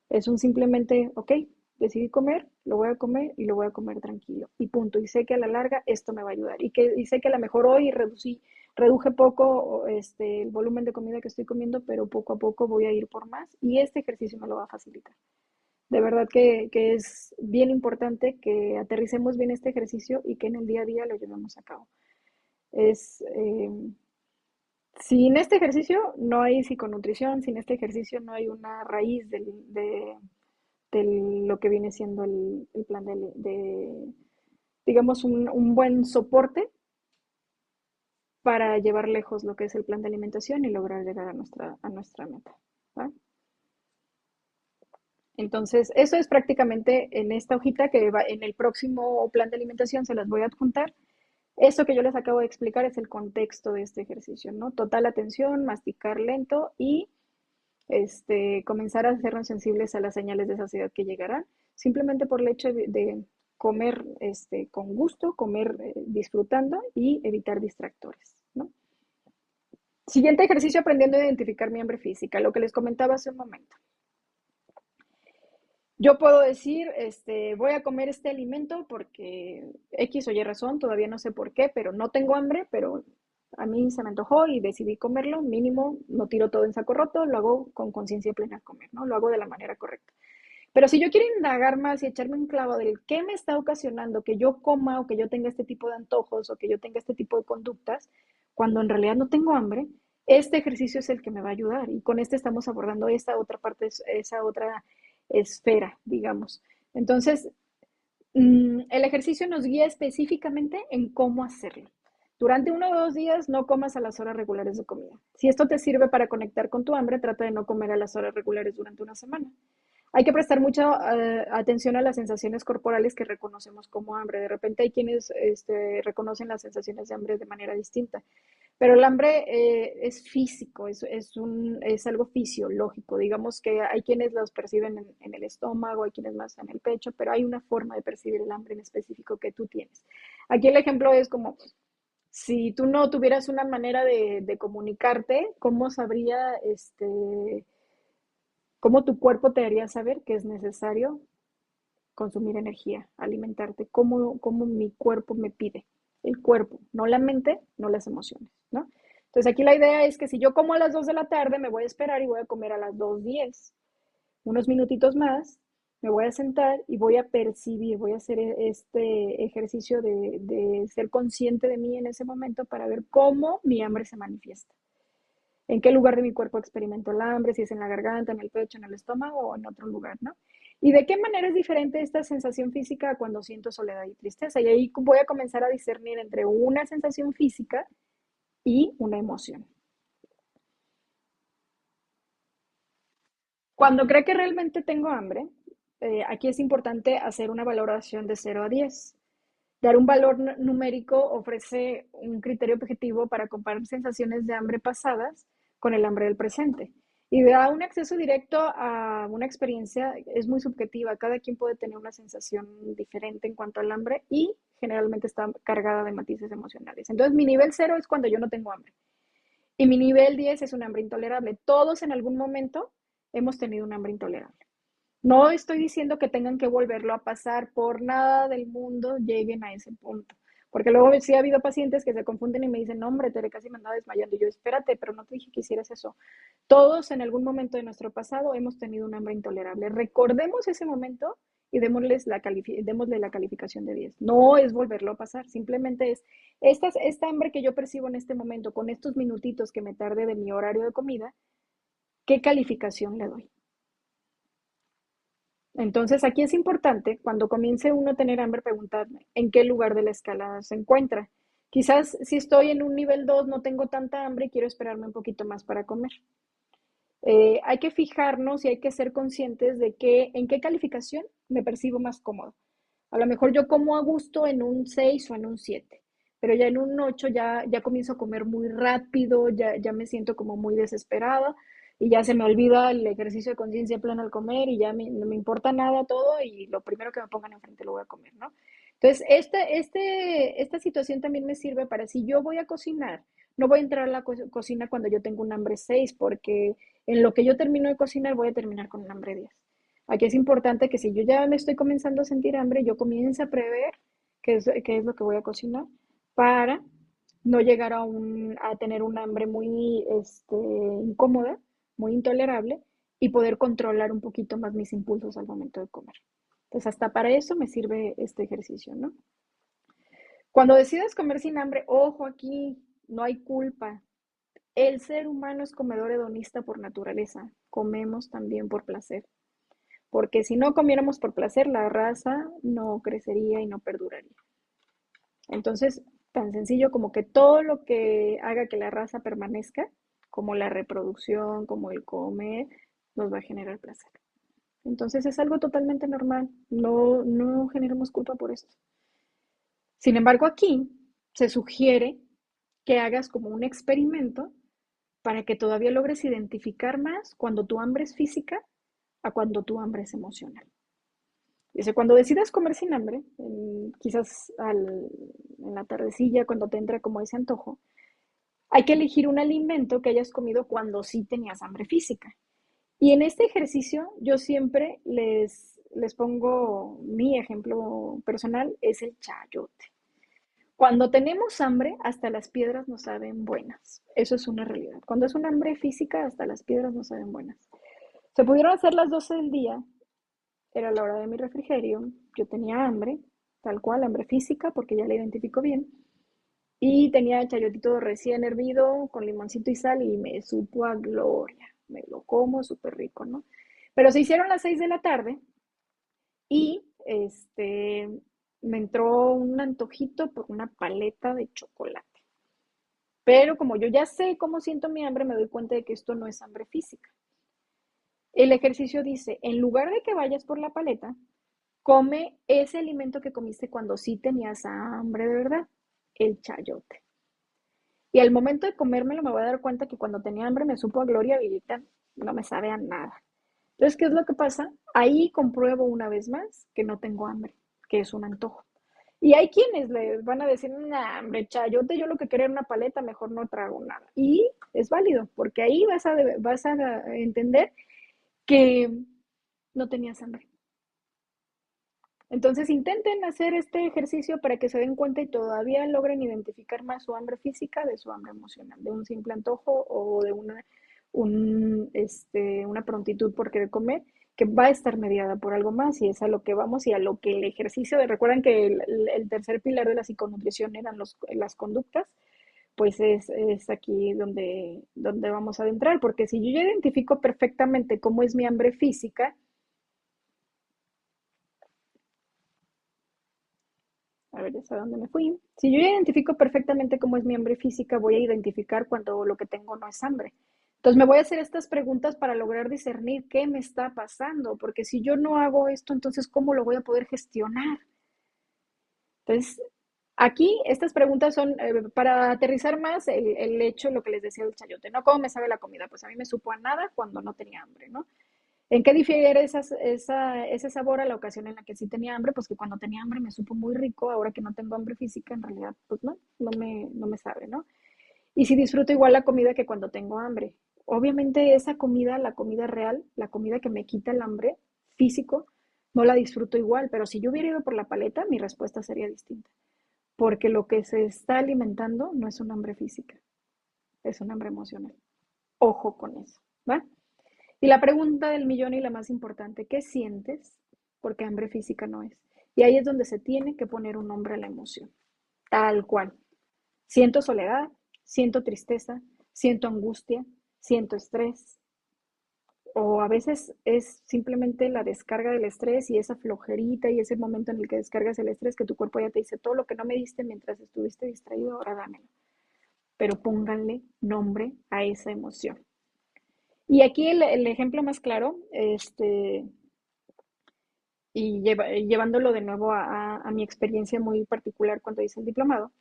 Es un simplemente, ok, decidí comer, lo voy a comer y lo voy a comer tranquilo. Y punto. Y sé que a la larga esto me va a ayudar. Y sé que a lo mejor hoy reduje poco el volumen de comida que estoy comiendo, pero poco a poco voy a ir por más. Y este ejercicio me lo va a facilitar. De verdad que es bien importante que aterricemos bien este ejercicio y que en el día a día lo llevemos a cabo. Es, Sin este ejercicio no hay psiconutrición, sin este ejercicio no hay una raíz de lo que viene siendo el plan digamos, un buen soporte para llevar lejos lo que es el plan de alimentación y lograr llegar a nuestra meta. ¿Va? Entonces, eso es prácticamente en esta hojita que va en el próximo plan de alimentación, se las voy a adjuntar. Eso que yo les acabo de explicar es el contexto de este ejercicio, ¿no? Total atención, masticar lento y comenzar a hacernos sensibles a las señales de saciedad que llegarán, simplemente por el hecho de comer con gusto, comer disfrutando y evitar distractores, ¿no? Siguiente ejercicio, aprendiendo a identificar mi hambre física, lo que les comentaba hace un momento. Yo puedo decir, voy a comer este alimento porque X o Y razón, todavía no sé por qué, pero no tengo hambre, pero a mí se me antojó y decidí comerlo, mínimo, no tiro todo en saco roto, lo hago con conciencia plena al comer, ¿no? Lo hago de la manera correcta. Pero si yo quiero indagar más y echarme un clavo del qué me está ocasionando que yo coma o que yo tenga este tipo de antojos o que yo tenga este tipo de conductas, cuando en realidad no tengo hambre, este ejercicio es el que me va a ayudar. Y con este estamos abordando esa otra parte, esa otra esfera, digamos. Entonces, el ejercicio nos guía específicamente en cómo hacerlo. Durante 1 o 2 días no comas a las horas regulares de comida. Si esto te sirve para conectar con tu hambre, trata de no comer a las horas regulares durante una semana. Hay que prestar mucha atención a las sensaciones corporales que reconocemos como hambre. De repente hay quienes reconocen las sensaciones de hambre de manera distinta, pero el hambre es físico, es algo fisiológico. Digamos que hay quienes los perciben en el estómago, hay quienes más en el pecho, pero hay una forma de percibir el hambre en específico que tú tienes. Aquí el ejemplo es como si tú no tuvieras una manera de comunicarte, ¿cómo sabría cómo tu cuerpo te haría saber que es necesario consumir energía, alimentarte? ¿Cómo mi cuerpo me pide? El cuerpo, no la mente, no las emociones, ¿no? Entonces aquí la idea es que si yo como a las 2 de la tarde, me voy a esperar y voy a comer a las 2:10. Unos minutitos más, me voy a sentar y voy a percibir, voy a hacer este ejercicio de ser consciente de mí en ese momento para ver cómo mi hambre se manifiesta. En qué lugar de mi cuerpo experimento el hambre, si es en la garganta, en el pecho, en el estómago o en otro lugar, ¿no? Y de qué manera es diferente esta sensación física cuando siento soledad y tristeza. Y ahí voy a comenzar a discernir entre una sensación física y una emoción. Cuando creo que realmente tengo hambre, aquí es importante hacer una valoración de 0 a 10. Dar un valor numérico ofrece un criterio objetivo para comparar sensaciones de hambre pasadas con el hambre del presente. Y da un acceso directo a una experiencia, es muy subjetiva, cada quien puede tener una sensación diferente en cuanto al hambre y generalmente está cargada de matices emocionales. Entonces mi nivel 0 es cuando yo no tengo hambre y mi nivel 10 es un hambre intolerable. Todos en algún momento hemos tenido un hambre intolerable. No estoy diciendo que tengan que volverlo a pasar, por nada del mundo lleguen a ese punto. Porque luego sí ha habido pacientes que se confunden y me dicen, no, hombre, Tere, casi me andaba desmayando. Y yo, espérate, pero no te dije que hicieras eso. Todos en algún momento de nuestro pasado hemos tenido un hambre intolerable. Recordemos ese momento y démosle la calificación de 10. No es volverlo a pasar, simplemente es esta hambre que yo percibo en este momento, con estos minutitos que me tarde de mi horario de comida, ¿qué calificación le doy? Entonces, aquí es importante, cuando comience uno a tener hambre, preguntarme en qué lugar de la escala se encuentra. Quizás si estoy en un nivel 2 no tengo tanta hambre y quiero esperarme un poquito más para comer. Hay que fijarnos y hay que ser conscientes de en qué calificación me percibo más cómodo. A lo mejor yo como a gusto en un 6 o en un 7, pero ya en un 8 ya comienzo a comer muy rápido, ya me siento como muy desesperada y ya se me olvida el ejercicio de conciencia plena al comer y ya no me importa nada todo y lo primero que me pongan enfrente lo voy a comer, ¿no? Entonces, esta situación también me sirve para si yo voy a cocinar, no voy a entrar a la cocina cuando yo tengo un hambre 6 porque en lo que yo termino de cocinar voy a terminar con un hambre 10. Aquí es importante que si yo ya me estoy comenzando a sentir hambre, yo comience a prever qué es lo que voy a cocinar para no llegar a tener un hambre muy incómoda, muy intolerable y poder controlar un poquito más mis impulsos al momento de comer. Entonces, hasta para eso me sirve este ejercicio, ¿no? Cuando decides comer sin hambre, ojo aquí, no hay culpa. El ser humano es comedor hedonista por naturaleza. Comemos también por placer. Porque si no comiéramos por placer, la raza no crecería y no perduraría. Entonces, tan sencillo como que todo lo que haga que la raza permanezca, como la reproducción, como el comer, nos va a generar placer. Entonces es algo totalmente normal, no generemos culpa por esto. Sin embargo, aquí se sugiere que hagas como un experimento para que todavía logres identificar más cuando tu hambre es física a cuando tu hambre es emocional. Dice, cuando decidas comer sin hambre, quizás en la tardecilla, cuando te entra como ese antojo, hay que elegir un alimento que hayas comido cuando sí tenías hambre física. Y en este ejercicio yo siempre les pongo mi ejemplo personal, es el chayote. Cuando tenemos hambre, hasta las piedras nos saben buenas. Eso es una realidad. Cuando es un hambre física, hasta las piedras nos saben buenas. Se pudieron hacer las 12 del día, era la hora de mi refrigerio, yo tenía hambre, tal cual, hambre física, porque ya la identifico bien, y tenía chayotito recién hervido con limoncito y sal y me supo a gloria, me lo como súper rico, ¿no? Pero se hicieron las 6 de la tarde y me entró un antojito por una paleta de chocolate. Pero como yo ya sé cómo siento mi hambre, me doy cuenta de que esto no es hambre física. El ejercicio dice, en lugar de que vayas por la paleta, come ese alimento que comiste cuando sí tenías hambre de verdad, el chayote. Y al momento de comérmelo me voy a dar cuenta que cuando tenía hambre me supo a gloria y ahorita no me sabe a nada. Entonces, ¿qué es lo que pasa? Ahí compruebo una vez más que no tengo hambre, que es un antojo. Y hay quienes le van a decir, nah, hombre, chayote, yo lo que quería era una paleta, mejor no trago nada. Y es válido, porque ahí vas a entender que no tenías hambre. Entonces intenten hacer este ejercicio para que se den cuenta y todavía logren identificar más su hambre física de su hambre emocional, de un simple antojo o de una prontitud por querer comer, que va a estar mediada por algo más y es a lo que vamos y a lo que el ejercicio recuerdan que el tercer pilar de la psiconutrición eran las conductas, pues es aquí donde vamos a adentrar, porque si yo ya identifico perfectamente cómo es mi hambre física, a ver, ¿a dónde me fui? Si yo identifico perfectamente cómo es mi hambre física, voy a identificar cuando lo que tengo no es hambre. Entonces me voy a hacer estas preguntas para lograr discernir qué me está pasando, porque si yo no hago esto, entonces ¿cómo lo voy a poder gestionar? Entonces, aquí estas preguntas son para aterrizar más el hecho, lo que les decía del chayote, ¿no? ¿Cómo me sabe la comida? Pues a mí me supo a nada cuando no tenía hambre, ¿no? ¿En qué difiere ese sabor a la ocasión en la que sí tenía hambre? Pues que cuando tenía hambre me supo muy rico, ahora que no tengo hambre física, en realidad, pues no me sabe, ¿no? Y si disfruto igual la comida que cuando tengo hambre. Obviamente esa comida, la comida real, la comida que me quita el hambre físico, no la disfruto igual, pero si yo hubiera ido por la paleta, mi respuesta sería distinta, porque lo que se está alimentando no es un hambre física, es un hambre emocional. Ojo con eso, ¿va? Y la pregunta del millón y la más importante, ¿qué sientes? Porque hambre física no es. Y ahí es donde se tiene que poner un nombre a la emoción, tal cual. Siento soledad, siento tristeza, siento angustia, siento estrés, o a veces es simplemente la descarga del estrés y esa flojerita y ese momento en el que descargas el estrés que tu cuerpo ya te dice todo lo que no me diste mientras estuviste distraído, ahora dámelo. Pero pónganle nombre a esa emoción. Y aquí el ejemplo más claro, llevándolo de nuevo a mi experiencia muy particular cuando hice el diplomado,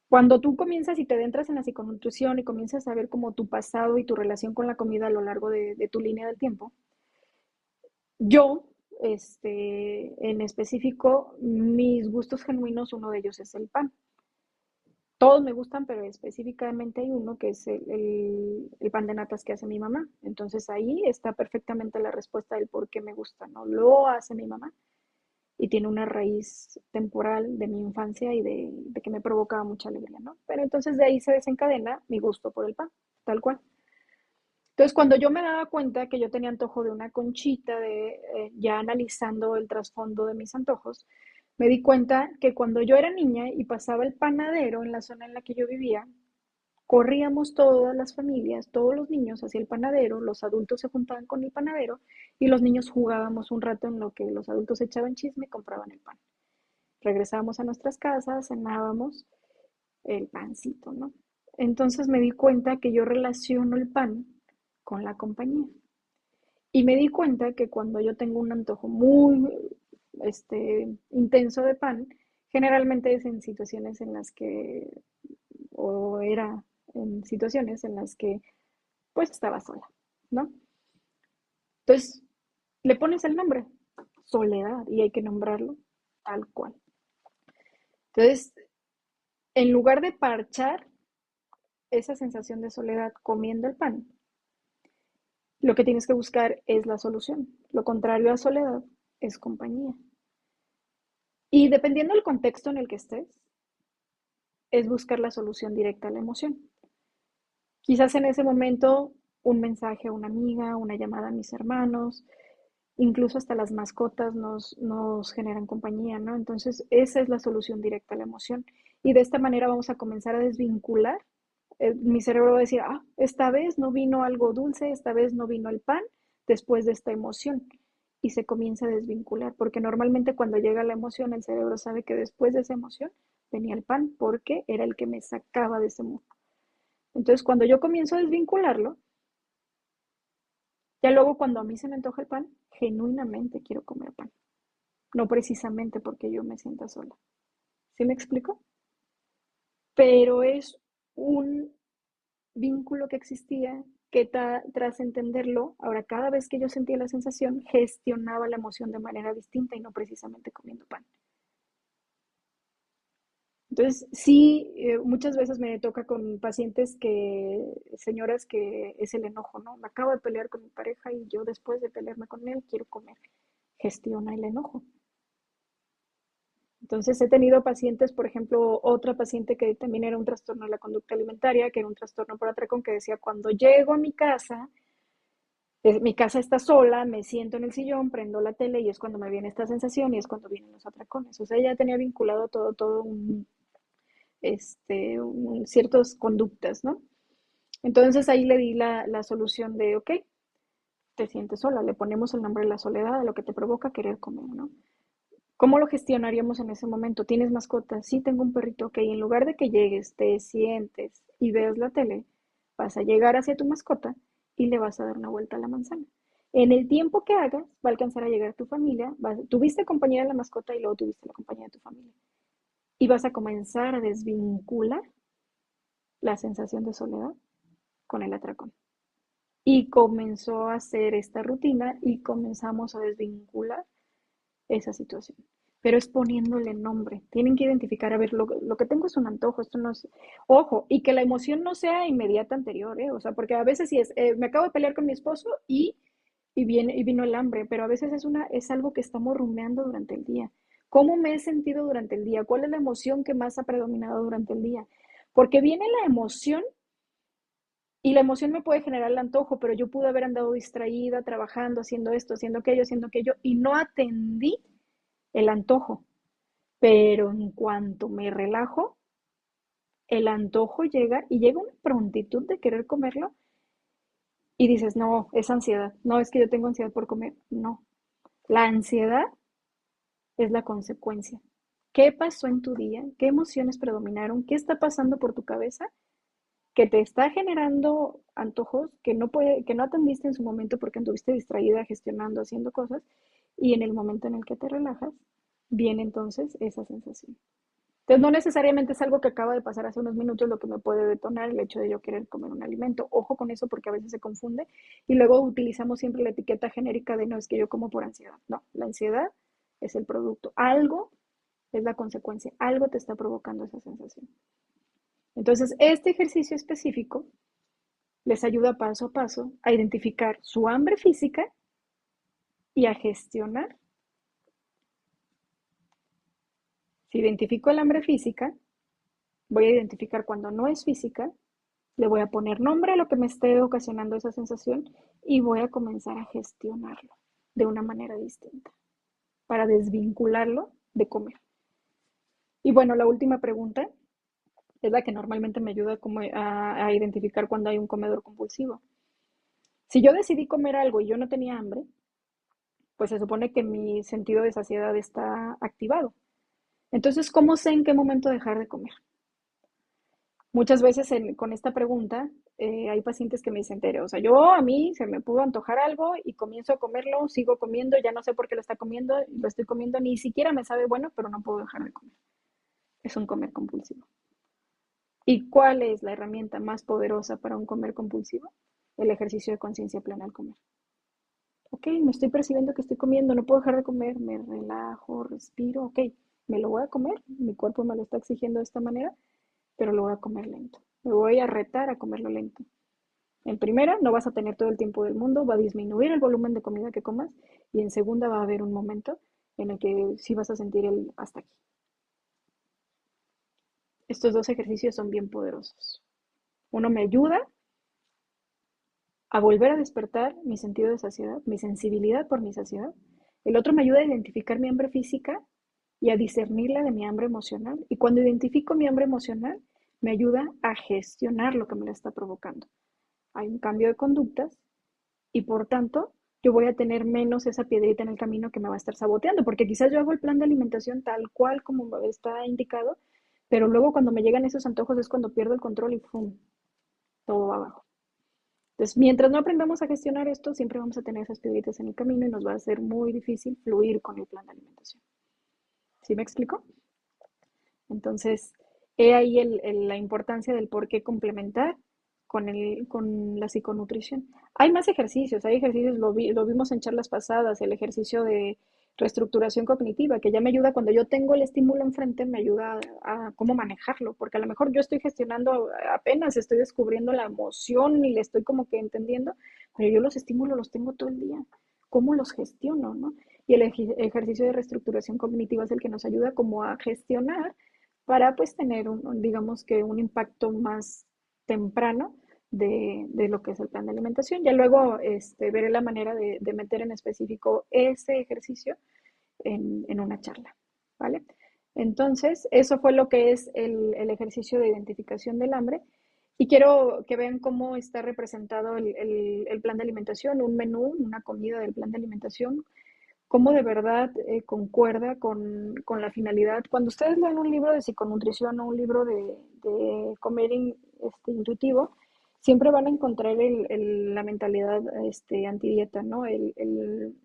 cuando tú comienzas y te adentras en la psiconutrición y comienzas a ver como tu pasado y tu relación con la comida a lo largo de tu línea del tiempo, yo, en específico, mis gustos genuinos, uno de ellos es el pan. Todos me gustan, pero específicamente hay uno que es el pan de natas que hace mi mamá. Entonces ahí está perfectamente la respuesta del por qué me gusta, ¿no? Lo hace mi mamá y tiene una raíz temporal de mi infancia y de que me provocaba mucha alegría, ¿no? Pero entonces de ahí se desencadena mi gusto por el pan, tal cual. Entonces, cuando yo me daba cuenta que yo tenía antojo de una conchita, ya analizando el trasfondo de mis antojos, me di cuenta que cuando yo era niña y pasaba el panadero en la zona en la que yo vivía, corríamos todas las familias, todos los niños hacia el panadero, los adultos se juntaban con el panadero y los niños jugábamos un rato en lo que los adultos echaban chisme y compraban el pan. Regresábamos a nuestras casas, cenábamos el pancito, ¿no? Entonces me di cuenta que yo relaciono el pan con la compañía. Y me di cuenta que cuando yo tengo un antojo muy intenso de pan, generalmente es en situaciones en las que, o era en situaciones en las que pues estaba sola, ¿no? Entonces, le pones el nombre, soledad, y hay que nombrarlo tal cual. Entonces, en lugar de parchar esa sensación de soledad comiendo el pan, lo que tienes que buscar es la solución. Lo contrario a soledad es compañía. Y dependiendo del contexto en el que estés, es buscar la solución directa a la emoción. Quizás en ese momento un mensaje a una amiga, una llamada a mis hermanos, incluso hasta las mascotas nos generan compañía, ¿no? Entonces, esa es la solución directa a la emoción. Y de esta manera vamos a comenzar a desvincular. Mi cerebro va a decir, esta vez no vino algo dulce, esta vez no vino el pan después de esta emoción. Y se comienza a desvincular, porque normalmente cuando llega la emoción, el cerebro sabe que después de esa emoción venía el pan, porque era el que me sacaba de ese mundo. Entonces, cuando yo comienzo a desvincularlo, ya luego cuando a mí se me antoja el pan, genuinamente quiero comer pan. No precisamente porque yo me sienta sola. ¿Sí me explico? Pero es un vínculo que existía que tras entenderlo, ahora cada vez que yo sentía la sensación, gestionaba la emoción de manera distinta y no precisamente comiendo pan. Entonces, sí, muchas veces me toca con pacientes señoras que es el enojo, ¿no? Me acabo de pelear con mi pareja y yo después de pelearme con él quiero comer. Gestiona el enojo. Entonces he tenido pacientes, por ejemplo, otra paciente que también era un trastorno de la conducta alimentaria, que era un trastorno por atracón, que decía, cuando llego a mi casa está sola, me siento en el sillón, prendo la tele y es cuando me viene esta sensación y es cuando vienen los atracones. O sea, ella tenía vinculado todo ciertas conductas, ¿no? Entonces ahí le di la solución de, ok, te sientes sola, le ponemos el nombre de la soledad, a lo que te provoca querer comer, ¿no? ¿Cómo lo gestionaríamos en ese momento? ¿Tienes mascota? Sí, tengo un perrito. Ok, en lugar de que llegues, te sientes y veas la tele, vas a llegar hacia tu mascota y le vas a dar una vuelta a la manzana. En el tiempo que hagas, va a alcanzar a llegar tu familia, tuviste compañía de la mascota y luego tuviste la compañía de tu familia. Y vas a comenzar a desvincular la sensación de soledad con el atracón. Y comenzó a hacer esta rutina y comenzamos a desvincular esa situación. Pero es poniéndole nombre. Tienen que identificar, a ver, lo que tengo es un antojo, esto no es... Ojo, y que la emoción no sea inmediata anterior, ¿eh? O sea, porque a veces sí es, me acabo de pelear con mi esposo y vino el hambre, pero a veces es algo que estamos rumeando durante el día. ¿Cómo me he sentido durante el día? ¿Cuál es la emoción que más ha predominado durante el día? Porque viene la emoción y la emoción me puede generar el antojo, pero yo pude haber andado distraída, trabajando, haciendo aquello, y no atendí el antojo. Pero en cuanto me relajo, el antojo llega y llega una prontitud de querer comerlo y dices, no, es ansiedad. No, es que yo tengo ansiedad por comer. No, la ansiedad es la consecuencia. ¿Qué pasó en tu día? ¿Qué emociones predominaron? ¿Qué está pasando por tu cabeza que te está generando antojos que no atendiste en su momento porque anduviste distraída, gestionando, haciendo cosas, y en el momento en el que te relajas, viene entonces esa sensación? Entonces, no necesariamente es algo que acaba de pasar hace unos minutos lo que me puede detonar el hecho de yo querer comer un alimento. Ojo con eso porque a veces se confunde y luego utilizamos siempre la etiqueta genérica de no, es que yo como por ansiedad. No, la ansiedad es el producto. Algo es la consecuencia. Algo te está provocando esa sensación. Entonces, este ejercicio específico les ayuda paso a paso a identificar su hambre física y a gestionar. Si identifico el hambre física, voy a identificar cuando no es física, le voy a poner nombre a lo que me esté ocasionando esa sensación y voy a comenzar a gestionarlo de una manera distinta para desvincularlo de comer. Y bueno, la última pregunta es la que normalmente me ayuda a identificar cuando hay un comedor compulsivo. Si yo decidí comer algo y yo no tenía hambre, pues se supone que mi sentido de saciedad está activado. Entonces, ¿cómo sé en qué momento dejar de comer? Muchas veces con esta pregunta hay pacientes que me dicen, Tere, o sea, a mí se me pudo antojar algo y comienzo a comerlo, sigo comiendo, ya no sé por qué lo está comiendo, lo estoy comiendo, ni siquiera me sabe bueno, pero no puedo dejar de comer. Es un comer compulsivo. ¿Y cuál es la herramienta más poderosa para un comer compulsivo? El ejercicio de conciencia plena al comer. Ok, me estoy percibiendo que estoy comiendo, no puedo dejar de comer, me relajo, respiro, ok, me lo voy a comer, mi cuerpo me lo está exigiendo de esta manera, pero lo voy a comer lento. Me voy a retar a comerlo lento. En primera, no vas a tener todo el tiempo del mundo, va a disminuir el volumen de comida que comas, y en segunda va a haber un momento en el que sí vas a sentir el hasta aquí. Estos dos ejercicios son bien poderosos. Uno me ayuda a volver a despertar mi sentido de saciedad, mi sensibilidad por mi saciedad. El otro me ayuda a identificar mi hambre física y a discernirla de mi hambre emocional. Y cuando identifico mi hambre emocional, me ayuda a gestionar lo que me la está provocando. Hay un cambio de conductas y por tanto yo voy a tener menos esa piedrita en el camino que me va a estar saboteando, porque quizás yo hago el plan de alimentación tal cual como está indicado, pero luego cuando me llegan esos antojos es cuando pierdo el control y ¡pum! Todo va abajo. Entonces, mientras no aprendamos a gestionar esto, siempre vamos a tener esas piedritas en el camino y nos va a ser muy difícil fluir con el plan de alimentación. ¿Sí me explico? Entonces, he ahí la importancia del por qué complementar con la psiconutrición. Hay más ejercicios, lo vimos en charlas pasadas, el ejercicio de reestructuración cognitiva, que ya me ayuda cuando yo tengo el estímulo enfrente, me ayuda a cómo manejarlo, porque a lo mejor yo estoy gestionando, apenas estoy descubriendo la emoción y le estoy como que entendiendo, pero yo los estímulos los tengo todo el día. ¿Cómo los gestiono, no? Y el ejercicio de reestructuración cognitiva es el que nos ayuda como a gestionar para pues tener digamos que un impacto más temprano de lo que es el plan de alimentación. Ya luego veré la manera de meter en específico ese ejercicio en una charla, ¿vale? Entonces, eso fue lo que es el ejercicio de identificación del hambre. Y quiero que vean cómo está representado el plan de alimentación, un menú, una comida del plan de alimentación, cómo de verdad concuerda con la finalidad. Cuando ustedes leen un libro de psiconutrición o un libro de comer intuitivo, siempre van a encontrar la mentalidad antidieta, ¿no?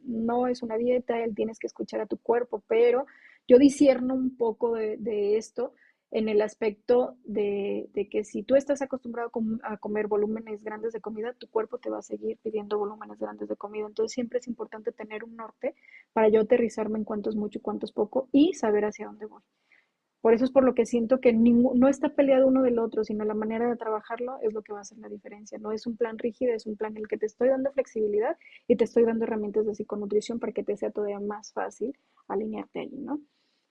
No es una dieta, el tienes que escuchar a tu cuerpo, pero yo discierno un poco de esto en el aspecto de que si tú estás acostumbrado a comer volúmenes grandes de comida, tu cuerpo te va a seguir pidiendo volúmenes grandes de comida. Entonces siempre es importante tener un norte para yo aterrizarme en cuánto es mucho y cuánto es poco y saber hacia dónde voy. Por eso es por lo que siento que no está peleado uno del otro, sino la manera de trabajarlo es lo que va a hacer la diferencia. No es un plan rígido, es un plan en el que te estoy dando flexibilidad y te estoy dando herramientas de psiconutrición para que te sea todavía más fácil alinearte allí, ¿no?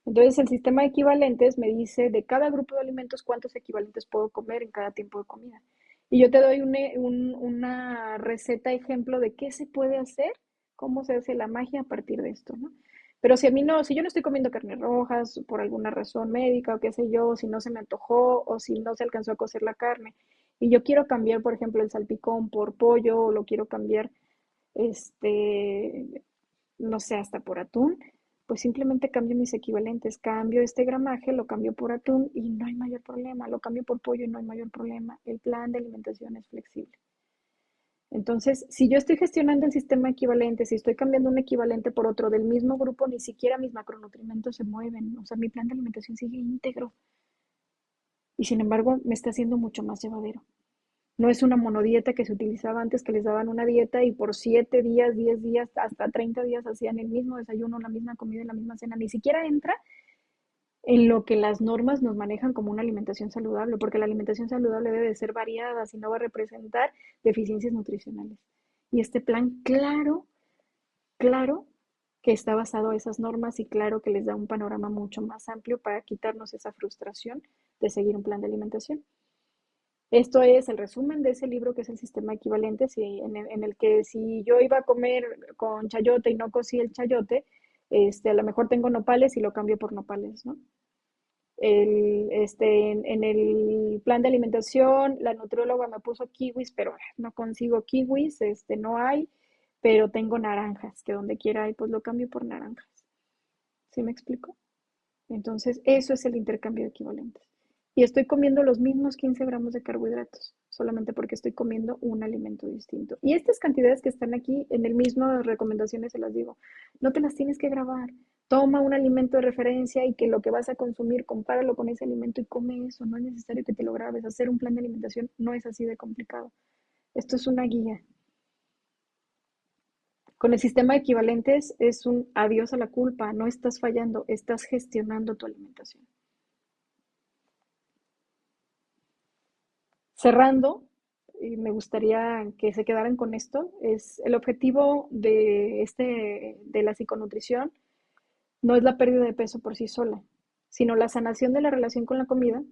Entonces, el sistema de equivalentes me dice de cada grupo de alimentos cuántos equivalentes puedo comer en cada tiempo de comida. Y yo te doy una receta ejemplo de qué se puede hacer, cómo se hace la magia a partir de esto, ¿no? Pero si a mí no, si yo no estoy comiendo carnes rojas por alguna razón médica o qué sé yo, si no se me antojó o si no se alcanzó a cocer la carne y yo quiero cambiar, por ejemplo, el salpicón por pollo o lo quiero cambiar, este, no sé, hasta por atún, pues simplemente cambio mis equivalentes, cambio este gramaje, lo cambio por atún y no hay mayor problema, lo cambio por pollo y no hay mayor problema. El plan de alimentación es flexible. Entonces, si yo estoy gestionando el sistema equivalente, si estoy cambiando un equivalente por otro del mismo grupo, ni siquiera mis macronutrientes se mueven. O sea, mi plan de alimentación sigue íntegro. Y sin embargo, me está haciendo mucho más llevadero. No es una monodieta que se utilizaba antes, que les daban una dieta y por 7 días, 10 días, hasta 30 días hacían el mismo desayuno, la misma comida y la misma cena. Ni siquiera entra en lo que las normas nos manejan como una alimentación saludable, porque la alimentación saludable debe de ser variada, si no va a representar deficiencias nutricionales. Y este plan, claro, claro que está basado en esas normas y claro que les da un panorama mucho más amplio para quitarnos esa frustración de seguir un plan de alimentación. Esto es el resumen de ese libro que es el sistema equivalente, en el que si yo iba a comer con chayote y no cocí el chayote, a lo mejor tengo nopales y lo cambio por nopales, ¿no? En el plan de alimentación, la nutrióloga me puso kiwis, pero no consigo kiwis, no hay, pero tengo naranjas, que donde quiera hay, pues lo cambio por naranjas. ¿Sí me explico? Entonces, eso es el intercambio de equivalentes. Y estoy comiendo los mismos 15 gramos de carbohidratos, solamente porque estoy comiendo un alimento distinto. Y estas cantidades que están aquí, en el mismo recomendaciones se las digo, no te las tienes que grabar. Toma un alimento de referencia y que lo que vas a consumir, compáralo con ese alimento y come eso. No es necesario que te lo grabes. Hacer un plan de alimentación no es así de complicado. Esto es una guía. Con el sistema de equivalentes es un adiós a la culpa. No estás fallando, estás gestionando tu alimentación. Cerrando, y me gustaría que se quedaran con esto, es el objetivo de la psiconutrición no es la pérdida de peso por sí sola, sino la sanación de la relación con la comida,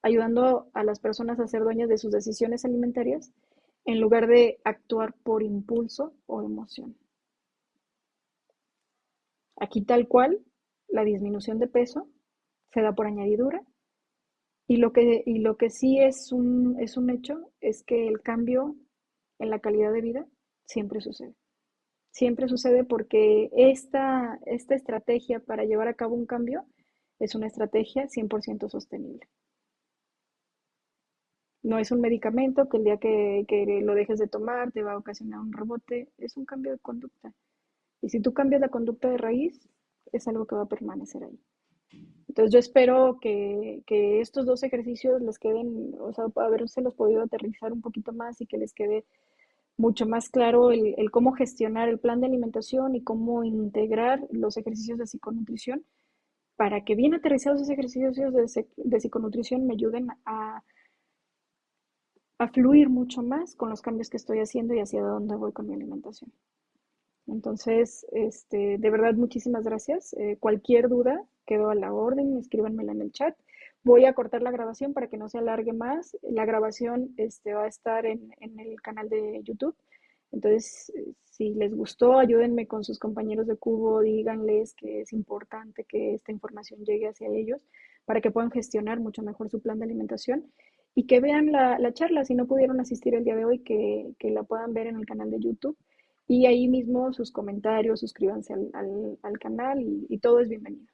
ayudando a las personas a ser dueñas de sus decisiones alimentarias en lugar de actuar por impulso o emoción. Aquí tal cual, la disminución de peso se da por añadidura y lo que sí es un hecho es que el cambio en la calidad de vida siempre sucede. Siempre sucede porque esta estrategia para llevar a cabo un cambio es una estrategia 100% sostenible. No es un medicamento que el día que lo dejes de tomar te va a ocasionar un rebote, es un cambio de conducta. Y si tú cambias la conducta de raíz, es algo que va a permanecer ahí. Entonces yo espero que estos dos ejercicios les queden, o sea, haberse los podido aterrizar un poquito más y que les quede mucho más claro el cómo gestionar el plan de alimentación y cómo integrar los ejercicios de psiconutrición para que bien aterrizados esos ejercicios de psiconutrición me ayuden a fluir mucho más con los cambios que estoy haciendo y hacia dónde voy con mi alimentación. Entonces, de verdad, muchísimas gracias. Cualquier duda, quedo a la orden, escríbanmela en el chat. Voy a cortar la grabación para que no se alargue más. La grabación va a estar en el canal de YouTube. Entonces, si les gustó, ayúdenme con sus compañeros de cubo, díganles que es importante que esta información llegue hacia ellos para que puedan gestionar mucho mejor su plan de alimentación y que vean la charla. Si no pudieron asistir el día de hoy, que la puedan ver en el canal de YouTube y ahí mismo sus comentarios, suscríbanse al canal y todo es bienvenido.